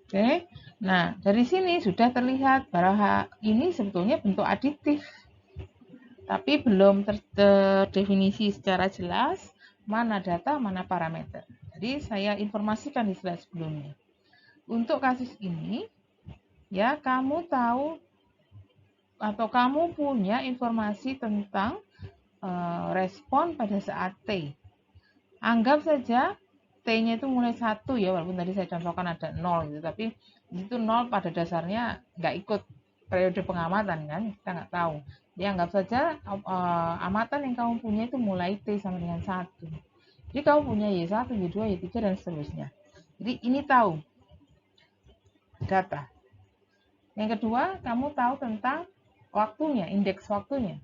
Speaker 1: Oke. Nah, dari sini sudah terlihat bahwa ini sebetulnya bentuk aditif. Tapi belum terdefinisi secara jelas mana data, mana parameter. Jadi saya informasikan di slide sebelumnya. Untuk kasus ini, ya kamu tahu atau kamu punya informasi tentang respon pada saat T. Anggap saja T-nya itu mulai 1 ya, walaupun tadi saya contohkan ada 0 gitu, tapi itu 0 pada dasarnya nggak ikut periode pengamatan kan, kita nggak tahu. Jadi anggap saja amatan yang kamu punya itu mulai T sama dengan 1. Jadi kamu punya Y1, Y2, Y3 dan seterusnya. Jadi ini tahu data. Yang kedua, kamu tahu tentang waktunya, indeks waktunya.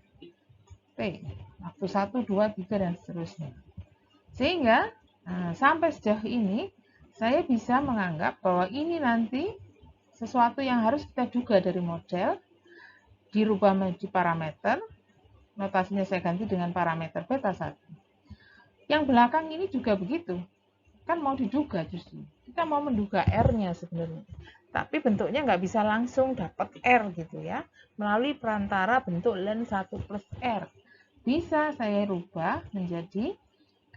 Speaker 1: T, waktu 1, 2, 3 dan seterusnya. Sehingga sampai sejauh ini saya bisa menganggap bahwa ini nanti sesuatu yang harus kita duga dari model, dirubah menjadi parameter, notasinya saya ganti dengan parameter beta 1. Yang belakang ini juga begitu, kan mau diduga justru. Kita mau menduga R-nya sebenarnya, tapi bentuknya nggak bisa langsung dapat R gitu ya, melalui perantara bentuk Lens 1 plus R. Bisa saya rubah menjadi,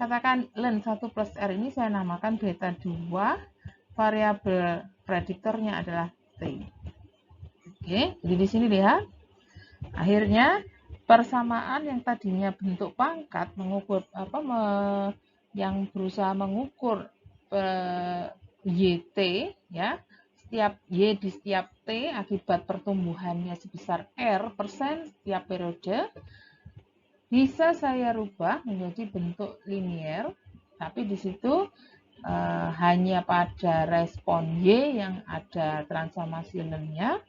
Speaker 1: katakan Lens 1 plus R ini saya namakan beta 2, variabel prediktornya adalah T. Oke, jadi di sini lihat, akhirnya persamaan yang tadinya bentuk pangkat mengukur yang berusaha mengukur YT ya, setiap Y di setiap T akibat pertumbuhannya sebesar R persen setiap periode, bisa saya rubah menjadi bentuk linier, tapi di situ hanya pada respon Y yang ada transformasi lengthnya.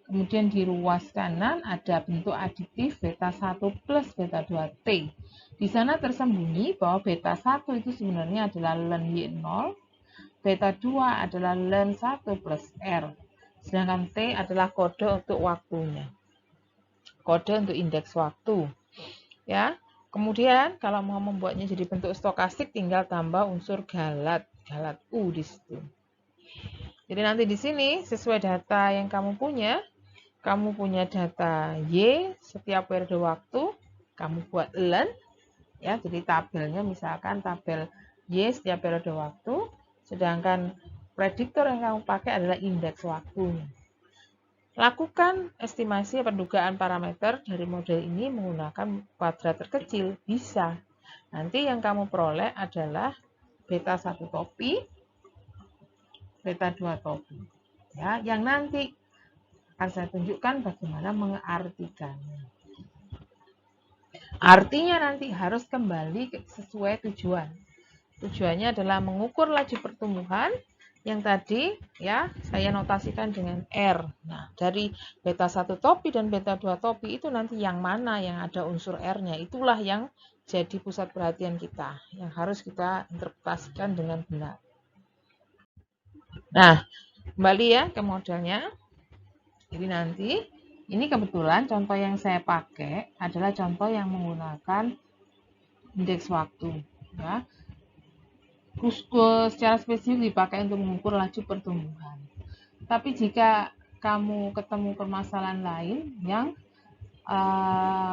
Speaker 1: Kemudian di ruas kanan ada bentuk aditif beta 1 plus beta 2T. Di sana tersembunyi bahwa beta 1 itu sebenarnya adalah length Y0, beta 2 adalah length 1 plus R. Sedangkan T adalah kode untuk waktunya. Kode untuk indeks waktu. Ya. Kemudian kalau mau membuatnya jadi bentuk stokastik tinggal tambah unsur galat U di situ. Jadi nanti di sini sesuai data yang kamu punya data Y setiap periode waktu, kamu buat length ya. Jadi tabelnya misalkan tabel Y setiap periode waktu, sedangkan prediktor yang kamu pakai adalah indeks waktunya. Lakukan estimasi pendugaan parameter dari model ini menggunakan kuadrat terkecil, bisa. Nanti yang kamu peroleh adalah beta 1 topi, beta 2 topi. Ya, yang nanti akan saya tunjukkan bagaimana mengartikannya. Artinya nanti harus kembali sesuai tujuan. Tujuannya adalah mengukur laju pertumbuhan yang tadi ya saya notasikan dengan R. Nah, dari beta 1 topi dan beta 2 topi itu nanti yang mana yang ada unsur R-nya, itulah yang jadi pusat perhatian kita, yang harus kita interpretasikan dengan benar. Nah, kembali ya ke modelnya. Jadi nanti ini kebetulan contoh yang saya pakai adalah contoh yang menggunakan indeks waktu ya. Secara spesifik dipakai untuk mengukur laju pertumbuhan. Tapi jika kamu ketemu permasalahan lain yang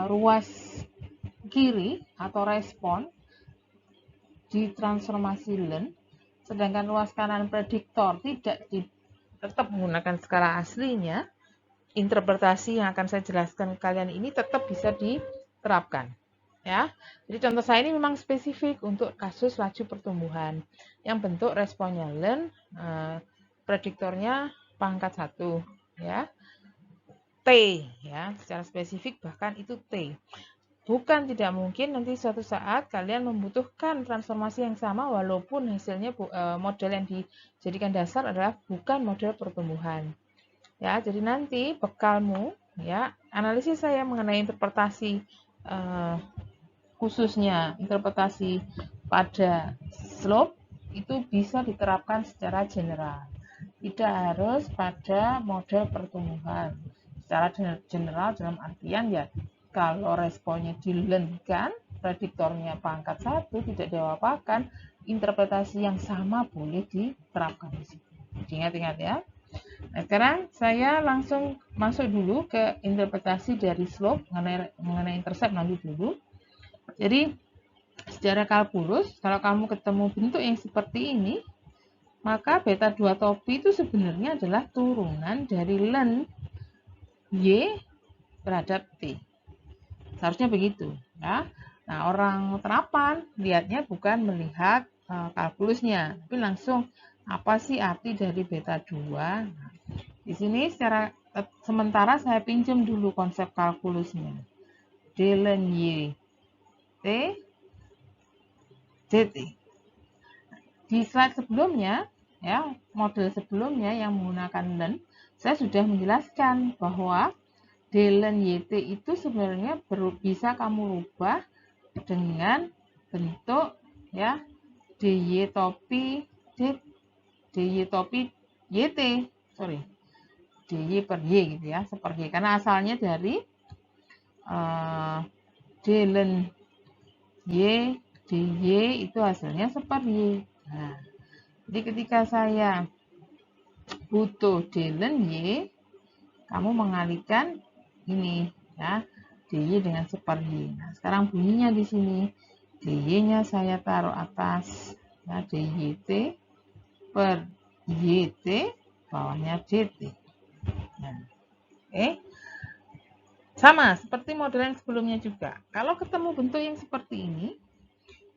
Speaker 1: ruas kiri atau respon di transformasi length, sedangkan ruas kanan prediktor tidak tetap menggunakan skala aslinya, interpretasi yang akan saya jelaskan ke kalian ini tetap bisa diterapkan. Ya, jadi contoh saya ini memang spesifik untuk kasus laju pertumbuhan yang bentuk responnya length, prediktornya pangkat 1 ya, T ya, secara spesifik bahkan itu T. Bukan tidak mungkin nanti suatu saat kalian membutuhkan transformasi yang sama walaupun hasilnya model yang dijadikan dasar adalah bukan model pertumbuhan. Ya, jadi nanti bekalmu ya, analisis saya mengenai interpretasi khususnya interpretasi pada slope itu bisa diterapkan secara general. Tidak harus pada model pertumbuhan. Secara general dalam artian ya kalau responnya dilengthkan, prediktornya pangkat 1 tidak diapa-apakan, interpretasi yang sama boleh diterapkan di situ. Ingat-ingat ya. Nah, sekarang saya langsung masuk dulu ke interpretasi dari slope mengenai intercept nanti dulu. Jadi secara kalkulus, kalau kamu ketemu bentuk yang seperti ini, maka beta 2 topi itu sebenarnya adalah turunan dari length Y terhadap T. Seharusnya begitu. Ya. Nah, orang terapan lihatnya bukan melihat kalkulusnya, tapi langsung apa sih arti dari beta 2. Nah, di sini sementara saya pinjam dulu konsep kalkulusnya. D length Y T DT. Di slide sebelumnya, ya, model sebelumnya yang menggunakan length, saya sudah menjelaskan bahwa D length YT itu sebenarnya bisa kamu rubah dengan bentuk ya DY topi DY topi YT, DY per Y gitu ya, seperti karena asalnya dari D length Y DY itu hasilnya seperti Y. Nah, jadi ketika saya butuh D length Y, kamu mengalihkan ini ya, DY dengan super Y. Nah, sekarang bunyinya di sini DY-nya saya taruh atas ya, DYT per YT, bawahnya DT. Nah, sama seperti model yang sebelumnya juga. Kalau ketemu bentuk yang seperti ini,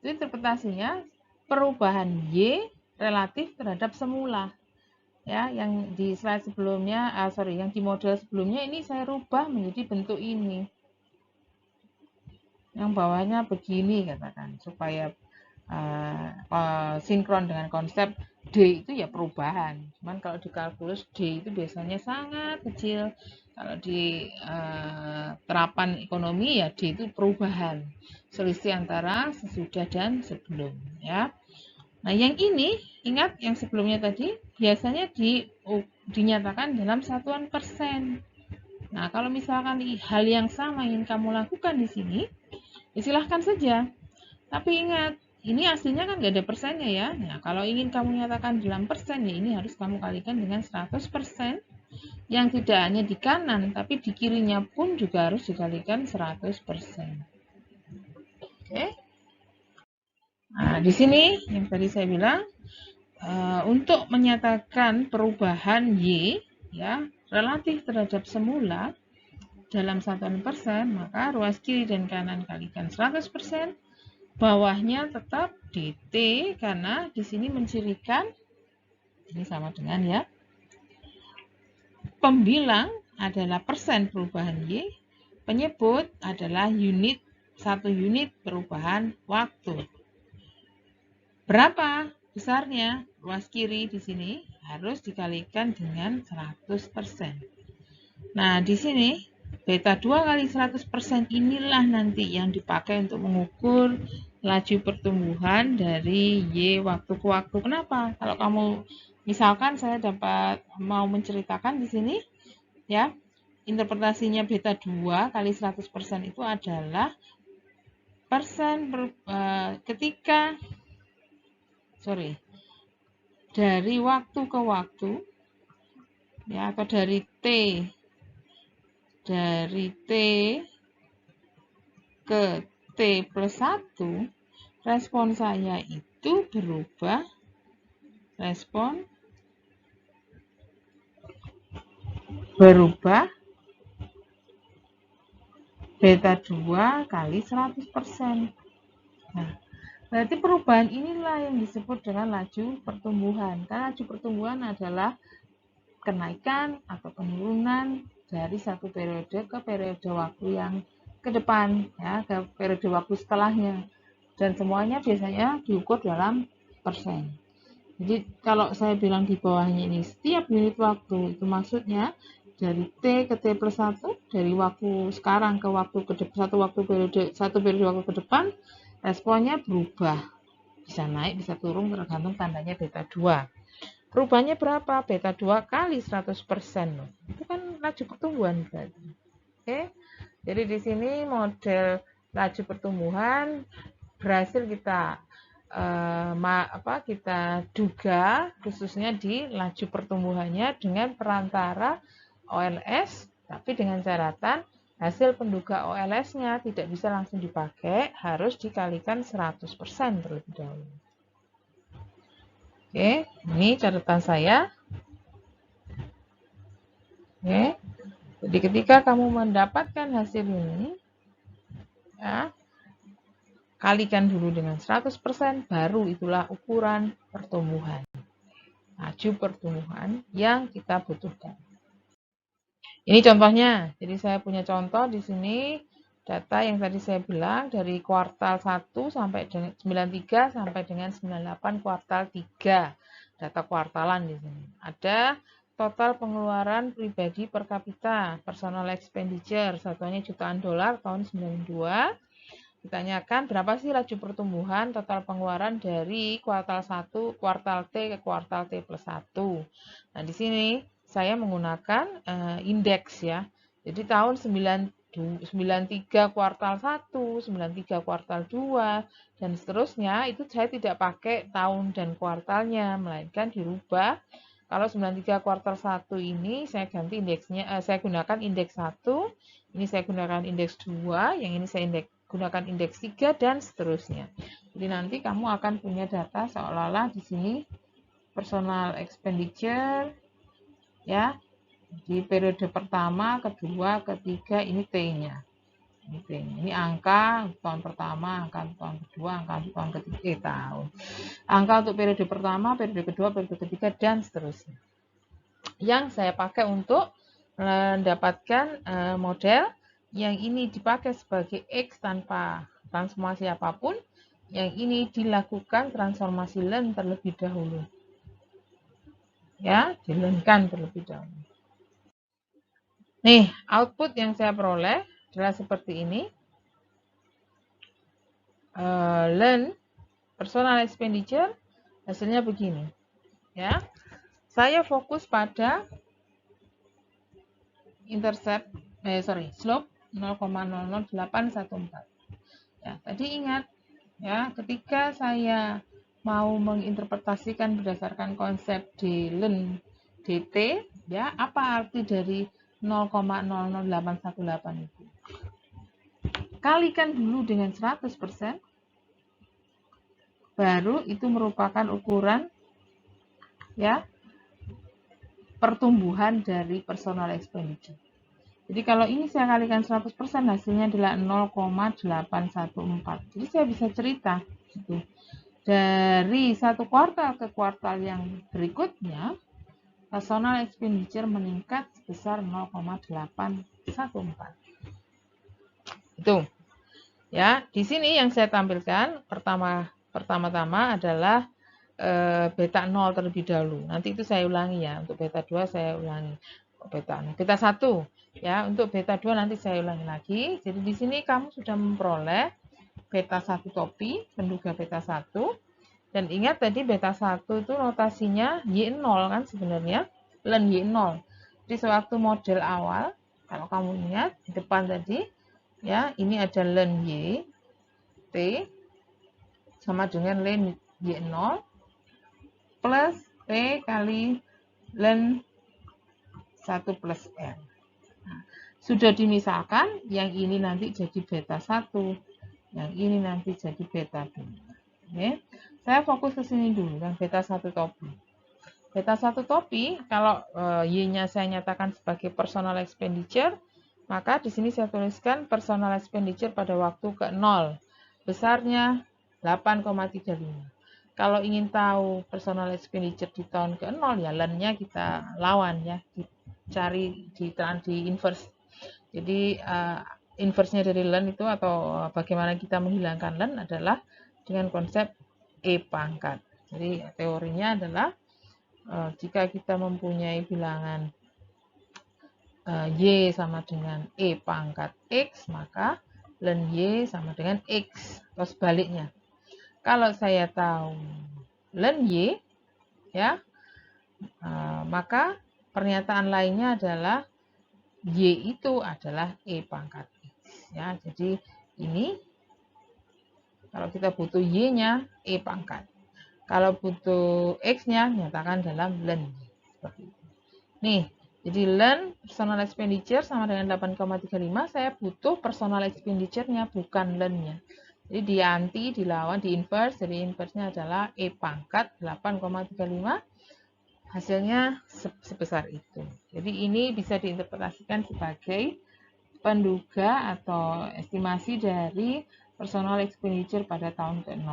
Speaker 1: itu interpretasinya perubahan Y relatif terhadap semula. Ya, yang di slide sebelumnya, yang di model sebelumnya ini saya rubah menjadi bentuk ini. Yang bawahnya begini katakan, supaya sinkron dengan konsep D itu ya perubahan. Cuman kalau di kalkulus D itu biasanya sangat kecil. Kalau di terapan ekonomi ya D itu perubahan. Selisih antara sesudah dan sebelum, ya. Nah, yang ini, ingat yang sebelumnya tadi, biasanya dinyatakan dalam satuan persen. Nah, kalau misalkan hal yang sama ingin kamu lakukan di sini, silahkan saja. Tapi ingat, ini aslinya kan nggak ada persennya ya. Nah, kalau ingin kamu nyatakan dalam persen, ya ini harus kamu kalikan dengan 100%, yang tidak hanya di kanan, tapi di kirinya pun juga harus dikalikan 100%. Oke? Nah, di sini yang tadi saya bilang, untuk menyatakan perubahan Y ya relatif terhadap semula dalam satuan persen, maka ruas kiri dan kanan kalikan 100%, bawahnya tetap dt karena di sini mencirikan ini sama dengan ya pembilang adalah persen perubahan Y, penyebut adalah unit, 1 unit perubahan waktu. Berapa besarnya ruas kiri di sini harus dikalikan dengan 100%. Nah, di sini beta 2 kali 100% inilah nanti yang dipakai untuk mengukur laju pertumbuhan dari Y waktu ke waktu. Kenapa? Kalau kamu misalkan saya mau menceritakan di sini ya, interpretasinya beta 2 kali 100% itu adalah persen dari waktu ke waktu ya, atau dari T ke T plus 1, respon saya itu berubah beta 2 kali 100%. Nah, berarti perubahan inilah yang disebut dengan laju pertumbuhan. Karena laju pertumbuhan adalah kenaikan atau penurunan dari satu periode ke periode waktu yang ke depan, ya, ke periode waktu setelahnya. Dan semuanya biasanya diukur dalam persen. Jadi kalau saya bilang di bawahnya ini setiap unit waktu, itu maksudnya dari T ke T plus 1, dari waktu sekarang ke waktu ke depan, satu periode waktu ke depan, responnya berubah. Bisa naik, bisa turun, tergantung tandanya beta 2. Perubahannya berapa? Beta 2 kali 100%. Itu kan laju pertumbuhan berarti. Oke. Jadi di sini model laju pertumbuhan berhasil kita kita duga khususnya di laju pertumbuhannya dengan perantara OLS, tapi dengan catatan hasil penduga OLS-nya tidak bisa langsung dipakai, harus dikalikan 100% terlebih dahulu. Oke, ini catatan saya. Oke. Jadi ketika kamu mendapatkan hasil ini, ya, kalikan dulu dengan 100%, baru itulah ukuran pertumbuhan. Laju pertumbuhan yang kita butuhkan. Ini contohnya. Jadi saya punya contoh di sini data yang tadi saya bilang dari kuartal 1 sampai dengan 93 sampai dengan 98 kuartal 3. Data kuartalan di sini. Ada total pengeluaran pribadi per kapita, personal expenditure, satuannya jutaan dolar tahun 92. Ditanyakan berapa sih laju pertumbuhan total pengeluaran dari kuartal 1, kuartal T ke kuartal T plus 1. Nah, di sini saya menggunakan indeks ya. Jadi tahun 93 kuartal 1, 93 kuartal 2, dan seterusnya itu saya tidak pakai tahun dan kuartalnya, melainkan dirubah. Kalau 93 kuartal 1 ini saya ganti indeksnya, saya gunakan indeks 1, ini saya gunakan indeks 2, yang ini saya gunakan indeks 3 dan seterusnya. Jadi nanti kamu akan punya data seolah-olah di sini personal expenditure ya. Di periode pertama, kedua, ketiga ini T-nya. Ini angka tahun pertama, angka tahun kedua, angka tahun ketiga, angka untuk periode pertama, periode kedua, periode ketiga, dan seterusnya. Yang saya pakai untuk mendapatkan model yang ini dipakai sebagai X tanpa transformasi apapun, yang ini dilakukan transformasi len terlebih dahulu. Ya, dilenkan terlebih dahulu. Nih, output yang saya peroleh adalah seperti ini. Len personal expenditure hasilnya begini. Ya, saya fokus pada intercept, slope 0,00814. Ya, tadi ingat ya, ketika saya mau menginterpretasikan berdasarkan konsep di len dt, ya, apa arti dari 0,00818 itu? Kalikan dulu dengan 100%, baru itu merupakan ukuran ya pertumbuhan dari personal expenditure. Jadi kalau ini saya kalikan 100%, hasilnya adalah 0,814. Jadi saya bisa cerita gitu. Dari satu kuartal ke kuartal yang berikutnya, personal expenditure meningkat sebesar 0,814. Itu. Ya, di sini yang saya tampilkan pertama-tama adalah beta 0 terlebih dahulu. Nanti itu saya ulangi ya. Untuk beta 2 saya ulangi. Beta 1 ya. Untuk beta 2 nanti saya ulangi lagi. Jadi di sini kamu sudah memperoleh beta 1 topi, penduga beta 1. Dan ingat tadi beta 1 itu notasinya Y0 kan sebenarnya. Len Y0. Jadi sewaktu model awal, kalau kamu ingat di depan tadi, ya, ini ada len Y, T, sama dengan len Y0, plus P kali len 1 plus R. Nah, sudah dimisahkan, yang ini nanti jadi beta 1, yang ini nanti jadi beta 2. Oke. Saya fokus ke sini dulu, yang beta 1 topi. Beta 1 topi, kalau Y-nya saya nyatakan sebagai personal expenditure, maka di sini saya tuliskan personal expenditure pada waktu ke 0. Besarnya 8,35. Kalau ingin tahu personal expenditure di tahun ke-0, ya len-nya kita lawan ya, dicari di inverse. Jadi inverse-nya dari len itu atau bagaimana kita menghilangkan len adalah dengan konsep E pangkat. Jadi teorinya adalah jika kita mempunyai bilangan Y sama dengan E pangkat X, maka len Y sama dengan X, atau sebaliknya. Kalau saya tahu len Y, ya, maka pernyataan lainnya adalah Y itu adalah E pangkat X. Ya, jadi ini kalau kita butuh Y-nya E pangkat. Kalau butuh X-nya, nyatakan dalam len Y. Seperti itu. Nih, jadi len personal expenditure sama dengan 8,35, saya butuh personal expenditure-nya, bukan len-nya. Jadi dianti, dilawan, di inverse, jadi inverse-nya adalah E pangkat 8,35, hasilnya sebesar itu. Jadi ini bisa diinterpretasikan sebagai penduga atau estimasi dari personal expenditure pada tahun ke-0.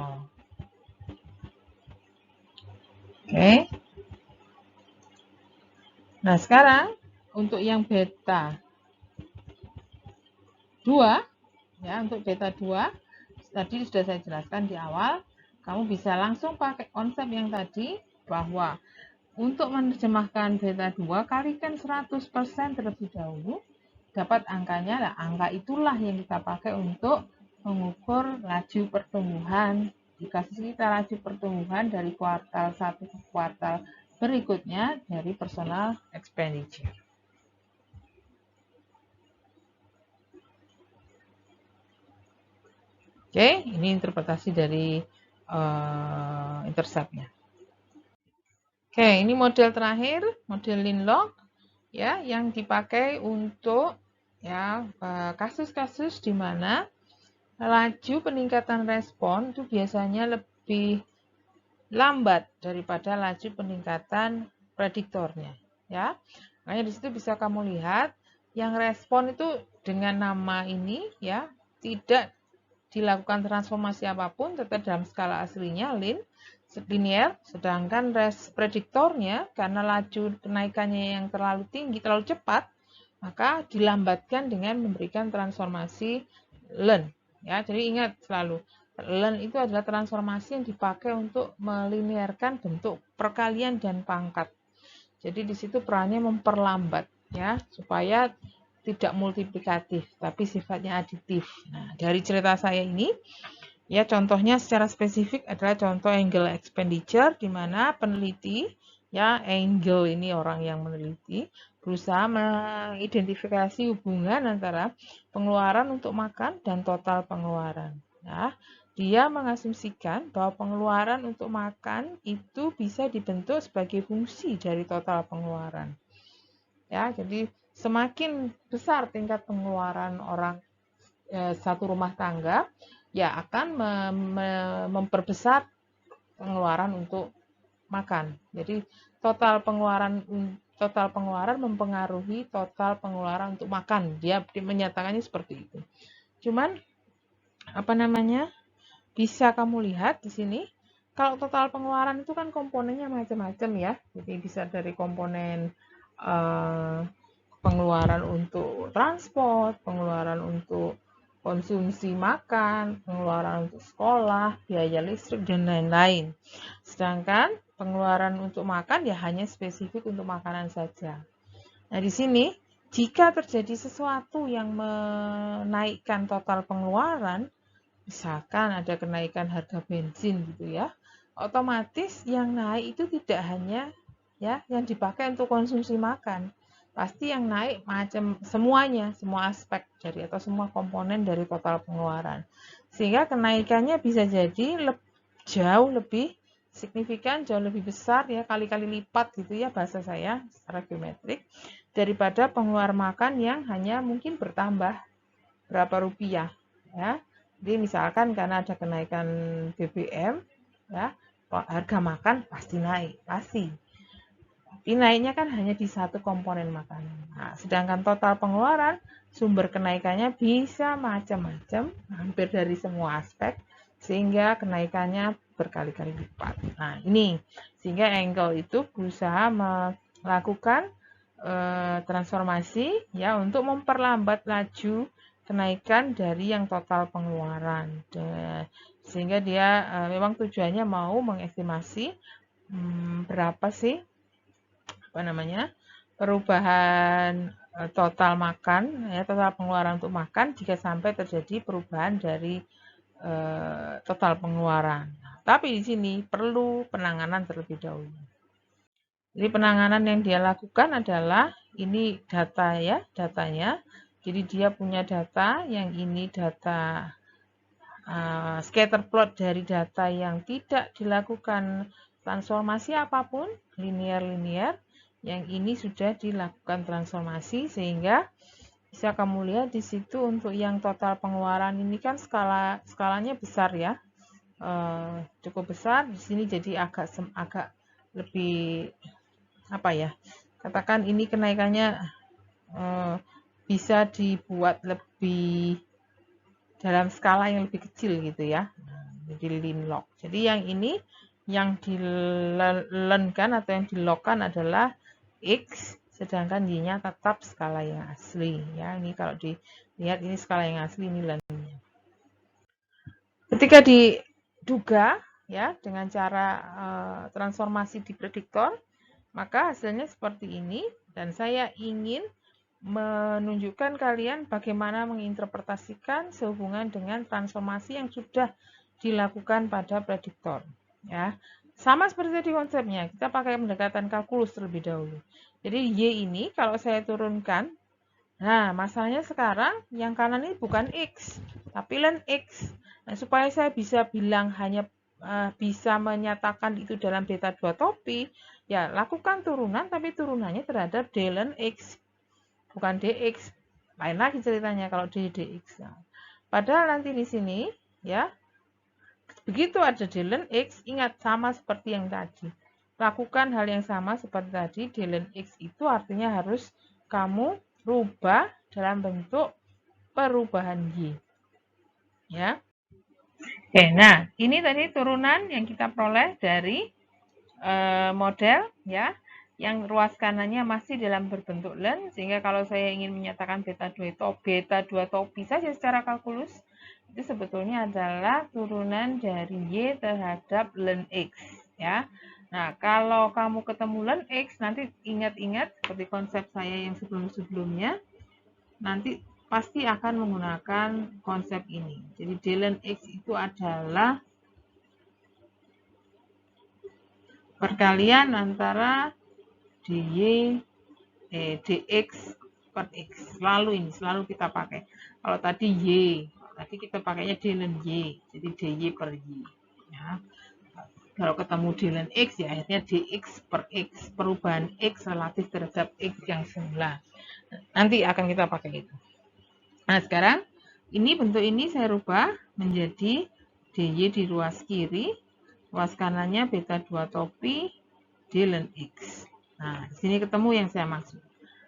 Speaker 1: Oke. Nah, sekarang untuk yang beta 2, ya, untuk beta 2, tadi sudah saya jelaskan di awal, kamu bisa langsung pakai konsep yang tadi, bahwa untuk menerjemahkan beta 2, kalikan 100% terlebih dahulu, dapat angkanya. Nah, angka itulah yang kita pakai untuk mengukur laju pertumbuhan. Di kasus kita laju pertumbuhan dari kuartal 1 ke kuartal berikutnya dari personal expenditure. Oke, ini interpretasi dari intercept-nya. Oke, ini model terakhir, model Linlock, ya, yang dipakai untuk ya kasus-kasus di mana laju peningkatan respon itu biasanya lebih lambat daripada laju peningkatan prediktornya, ya. Makanya di situ bisa kamu lihat yang respon itu dengan nama ini ya tidak dilakukan transformasi apapun, tetap dalam skala aslinya linear, sedangkan prediktornya karena laju kenaikannya yang terlalu tinggi, terlalu cepat, maka dilambatkan dengan memberikan transformasi learn. Ya, jadi ingat selalu, learn itu adalah transformasi yang dipakai untuk melinearkan bentuk perkalian dan pangkat. Jadi di situ perannya memperlambat ya, supaya tidak multiplikatif, tapi sifatnya aditif. Nah, dari cerita saya ini, ya contohnya secara spesifik adalah contoh angle expenditure, di mana peneliti, ya angle ini orang yang meneliti, berusaha mengidentifikasi hubungan antara pengeluaran untuk makan dan total pengeluaran. Ya, dia mengasumsikan bahwa pengeluaran untuk makan itu bisa dibentuk sebagai fungsi dari total pengeluaran. Ya, jadi semakin besar tingkat pengeluaran orang satu rumah tangga, ya akan memperbesar pengeluaran untuk makan. Jadi total pengeluaran mempengaruhi total pengeluaran untuk makan. Dia menyatakannya seperti itu. Cuman apa namanya? Bisa kamu lihat di sini, kalau total pengeluaran itu kan komponennya macam-macam ya. Jadi bisa dari komponen pengeluaran untuk transport, pengeluaran untuk konsumsi makan, pengeluaran untuk sekolah, biaya listrik, dan lain-lain. Sedangkan pengeluaran untuk makan ya hanya spesifik untuk makanan saja. Nah, di sini jika terjadi sesuatu yang menaikkan total pengeluaran, misalkan ada kenaikan harga bensin gitu ya, otomatis yang naik itu tidak hanya ya yang dipakai untuk konsumsi makan, pasti yang naik macam semuanya, semua aspek dari atau semua komponen dari total pengeluaran, sehingga kenaikannya bisa jadi jauh lebih signifikan, jauh lebih besar ya, kali-kali lipat gitu ya bahasa saya secara geometrik, daripada pengeluaran makan yang hanya mungkin bertambah berapa rupiah ya. Jadi misalkan karena ada kenaikan BBM ya, harga makan pasti naik, pasti. Tapi naiknya kan hanya di satu komponen makanan. Nah, sedangkan total pengeluaran sumber kenaikannya bisa macam-macam, hampir dari semua aspek, sehingga kenaikannya berkali-kali lipat. Nah, ini sehingga angle itu berusaha melakukan transformasi ya untuk memperlambat laju kenaikan dari yang total pengeluaran. Sehingga dia memang tujuannya mau mengestimasi berapa sih apa namanya perubahan total makan ya, total pengeluaran untuk makan jika sampai terjadi perubahan dari total pengeluaran. Tapi di sini perlu penanganan terlebih dahulu. Jadi penanganan yang dia lakukan adalah ini data ya, datanya. Jadi dia punya data, yang ini data scatter plot dari data yang tidak dilakukan transformasi apapun, linear-linear. Yang ini sudah dilakukan transformasi sehingga bisa kamu lihat di situ untuk yang total pengeluaran ini kan skalanya besar ya, cukup besar. Di sini jadi agak lebih apa ya, katakan ini kenaikannya bisa dibuat lebih dalam skala yang lebih kecil gitu ya, jadi lean log. Jadi yang ini yang dilearnkan atau yang dilogkan adalah X, sedangkan Y-nya tetap skala yang asli ya. Ini kalau dilihat ini skala yang asli, ini learnnya. Ketika diduga ya dengan cara transformasi di prediktor, maka hasilnya seperti ini, dan saya ingin menunjukkan kalian bagaimana menginterpretasikan sehubungan dengan transformasi yang sudah dilakukan pada prediktor. Ya, sama seperti tadi konsepnya, kita pakai pendekatan kalkulus terlebih dahulu. Jadi Y ini kalau saya turunkan, nah masalahnya sekarang yang kanan ini bukan X, tapi ln X. Nah, supaya saya bisa bilang hanya bisa menyatakan itu dalam beta 2 topi, ya lakukan turunan, tapi turunannya terhadap d ln X, bukan dx. Lain lagi ceritanya kalau dx. Nah, padahal nanti di sini ya, begitu ada d ln X, ingat sama seperti yang tadi. Lakukan hal yang sama seperti tadi. D ln X itu artinya harus kamu rubah dalam bentuk perubahan Y. Ya. Oke, nah ini tadi turunan yang kita peroleh dari model ya, yang ruas kanannya masih dalam berbentuk len, sehingga kalau saya ingin menyatakan beta 2 topi saja secara kalkulus, itu sebetulnya adalah turunan dari Y terhadap len X ya. Nah, kalau kamu ketemu len X, nanti ingat-ingat seperti konsep saya yang sebelum-sebelumnya, nanti pasti akan menggunakan konsep ini. Jadi d len X itu adalah perkalian antara dy dx per x. Selalu kita pakai. Kalau tadi y, tadi kita pakainya d len y, jadi dy per y. Ya. Kalau ketemu d len x, ya akhirnya dx per x, perubahan x relatif terhadap x yang semula. Nanti akan kita pakai itu. Nah, sekarang ini bentuk ini saya rubah menjadi dy di ruas kiri, ruas kanannya beta 2 topi d len x. Nah, di sini ketemu yang saya maksud.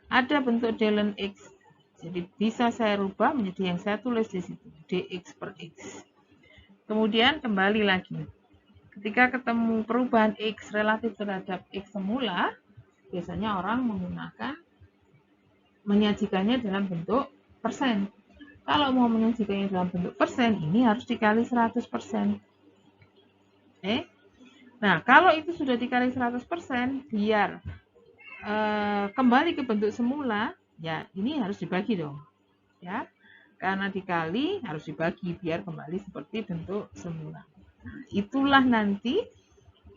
Speaker 1: Ada bentuk d len x, jadi bisa saya rubah menjadi yang saya tulis di situ, dx per x. Kemudian kembali lagi, ketika ketemu perubahan x relatif terhadap x semula, biasanya orang menyajikannya dalam bentuk persen. Kalau mau menyajikannya dalam bentuk persen, ini harus dikali 100%. Nah, kalau itu sudah dikali 100%, biar kembali ke bentuk semula, ya ini harus dibagi dong. Ya, karena dikali harus dibagi biar kembali seperti bentuk semula. Nah, itulah nanti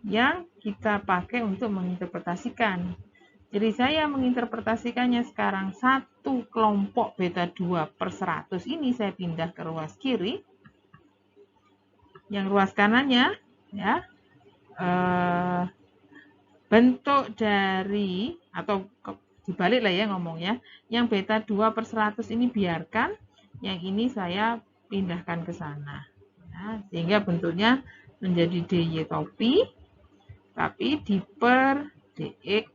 Speaker 1: yang kita pakai untuk menginterpretasikan. Jadi saya menginterpretasikannya sekarang satu kelompok beta 2 per 100 ini saya pindah ke ruas kiri. Yang ruas kanannya ya bentuk dari, atau dibalik lah ya ngomongnya, yang beta 2 per 100 ini biarkan, yang ini saya pindahkan ke sana. Nah, sehingga bentuknya menjadi dy topi, tapi di per dx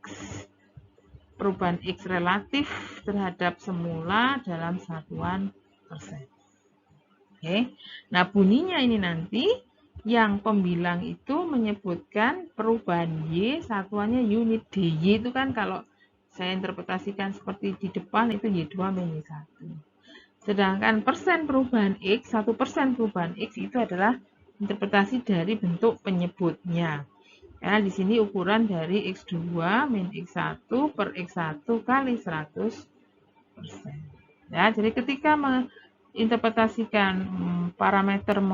Speaker 1: perubahan x relatif terhadap semula dalam satuan persen. Oke, nah bunyinya ini nanti yang pembilang itu menyebutkan perubahan y satuannya unit. dy itu kan kalau saya interpretasikan seperti di depan itu y2 minus 1. Sedangkan persen perubahan x, 1% perubahan x itu adalah interpretasi dari bentuk penyebutnya. Karena di sini ukuran dari x2 min x1 per x1 kali 100%. Ya, jadi ketika menginterpretasikan parameter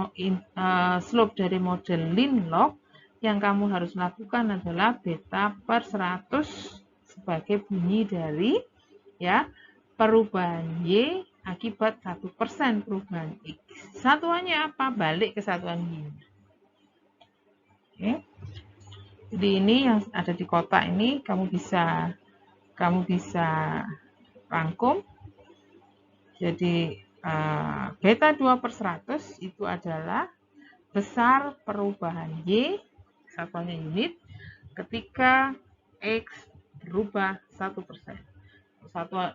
Speaker 1: slope dari model Lin-Log, yang kamu harus lakukan adalah beta per 100 sebagai bunyi dari ya perubahan y akibat 1% perubahan x. Satuannya apa? Balik ke satuan y. Oke. Jadi ini yang ada di kotak ini kamu bisa rangkum. Jadi beta 2 per 100 itu adalah besar perubahan y, satuannya unit, ketika x berubah 1%.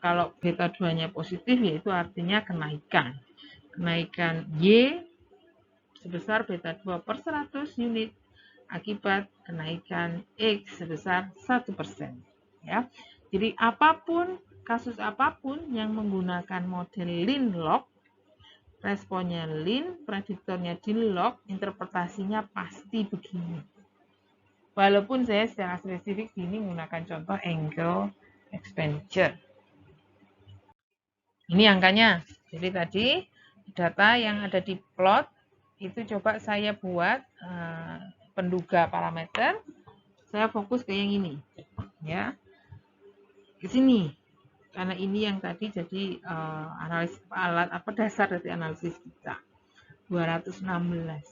Speaker 1: Kalau beta 2-nya positif, yaitu artinya kenaikan. Kenaikan y sebesar beta 2 per 100 unit akibat kenaikan x sebesar 1%. Ya. Jadi kasus apapun yang menggunakan model Lin-Log, responnya Lin, prediktornya di log, interpretasinya pasti begini. Walaupun saya secara spesifik ini menggunakan contoh angle expenditure. Ini angkanya. Jadi tadi data yang ada di plot itu coba saya buat penduga parameter. Saya fokus ke yang ini, ya. Ke sini. Karena ini yang tadi jadi analisis dasar dari analisis kita. 216.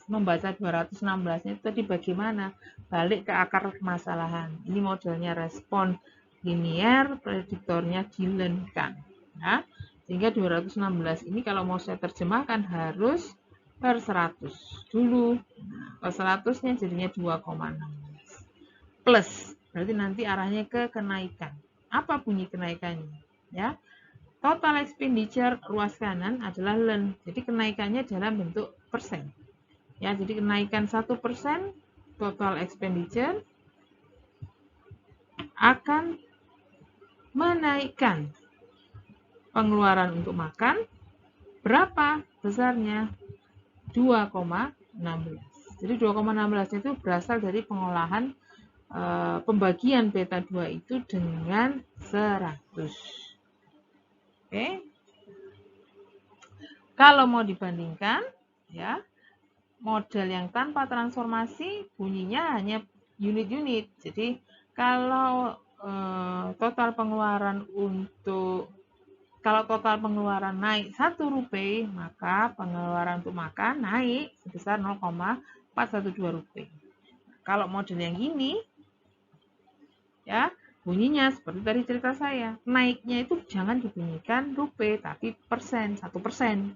Speaker 1: Membaca 216-nya itu tadi bagaimana? Balik ke akar permasalahan. Ini modelnya respon linear, prediktornya dilenkan. Ya. Sehingga 216 ini kalau mau saya terjemahkan harus per 100 dulu. Nah, per 100-nya jadinya 2,16. Plus, berarti nanti arahnya ke kenaikan. Apa bunyi kenaikannya? Ya. total expenditure ruas kanan adalah ln. Jadi kenaikannya dalam bentuk persen. Ya, jadi kenaikan 1% total expenditure akan menaikkan pengeluaran untuk makan berapa besarnya? 2,16. Jadi 2,16 itu berasal dari pengolahan pembagian beta 2 itu dengan 100. Oke. Kalau mau dibandingkan, ya, model yang tanpa transformasi bunyinya hanya unit-unit. Jadi kalau total pengeluaran naik 1 rupiah, maka pengeluaran untuk makan naik sebesar 0,412 rupiah. Kalau model yang ini, ya, bunyinya seperti tadi cerita saya, naiknya itu jangan dibunyikan rupiah, tapi persen, 1%.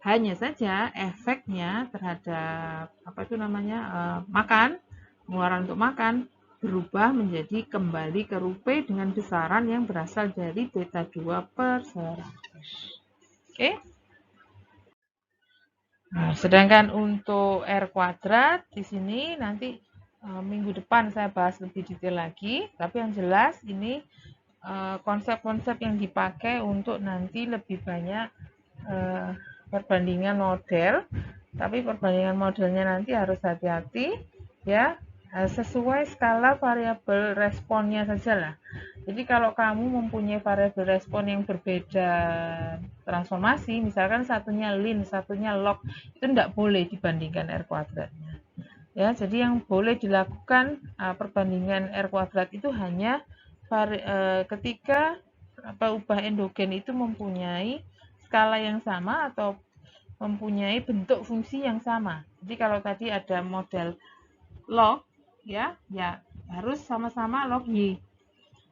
Speaker 1: Hanya saja efeknya terhadap makan, pengeluaran untuk makan berubah menjadi kembali ke rupiah dengan besaran yang berasal dari beta 2 per 100. Oke. Nah, sedangkan untuk R kuadrat di sini nanti minggu depan saya bahas lebih detail lagi, tapi yang jelas ini konsep-konsep yang dipakai untuk nanti lebih banyak perbandingan model, tapi perbandingan modelnya nanti harus hati-hati, ya, sesuai skala variabel responnya saja lah. Jadi kalau kamu mempunyai variabel respon yang berbeda transformasi, misalkan satunya lin, satunya log, itu tidak boleh dibandingkan R kuadratnya. Ya, jadi yang boleh dilakukan perbandingan R kuadrat itu hanya ketika ubah endogen itu mempunyai skala yang sama atau mempunyai bentuk fungsi yang sama. Jadi kalau tadi ada model log, ya harus sama-sama log Y.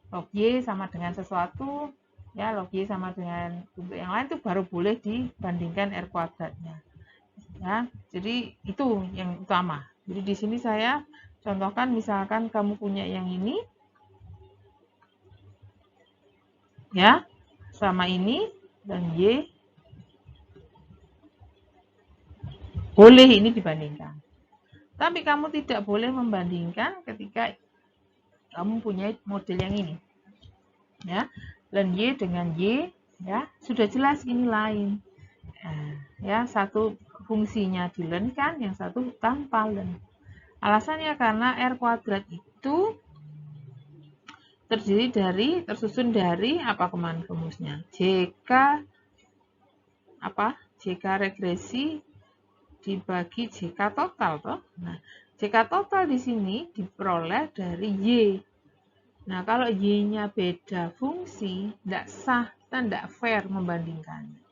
Speaker 1: Log Y sama dengan sesuatu, ya log Y sama dengan bentuk yang lain itu baru boleh dibandingkan R kuadratnya. Ya, jadi itu yang utama. Jadi di sini saya contohkan misalkan kamu punya yang ini, ya, sama ini dan Y, boleh ini dibandingkan. Tapi kamu tidak boleh membandingkan ketika kamu punya model yang ini. Ya, ln Y dengan Y, ya, sudah jelas ini lain. Nah, ya, satu fungsinya di ln kan, yang satu tanpa ln. Alasannya karena R kuadrat itu tersusun dari apa kemarin rumusnya? JK regresi dibagi JK total toh. Nah, JK total di sini diperoleh dari Y. Nah, kalau Y-nya beda fungsi, tidak sah, kita tidak fair membandingkannya.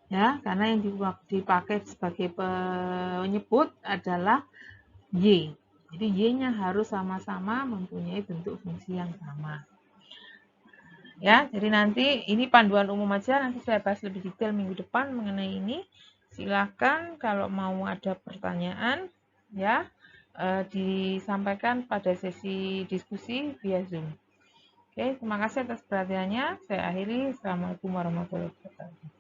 Speaker 1: Ya, karena yang dipakai sebagai penyebut adalah Y. Jadi Y-nya harus sama-sama mempunyai bentuk fungsi yang sama. Ya, jadi nanti ini panduan umum aja, nanti saya bahas lebih detail minggu depan mengenai ini. Silakan kalau mau ada pertanyaan, ya, disampaikan pada sesi diskusi via Zoom. Oke, terima kasih atas perhatiannya. Saya akhiri. Assalamualaikum warahmatullahi wabarakatuh.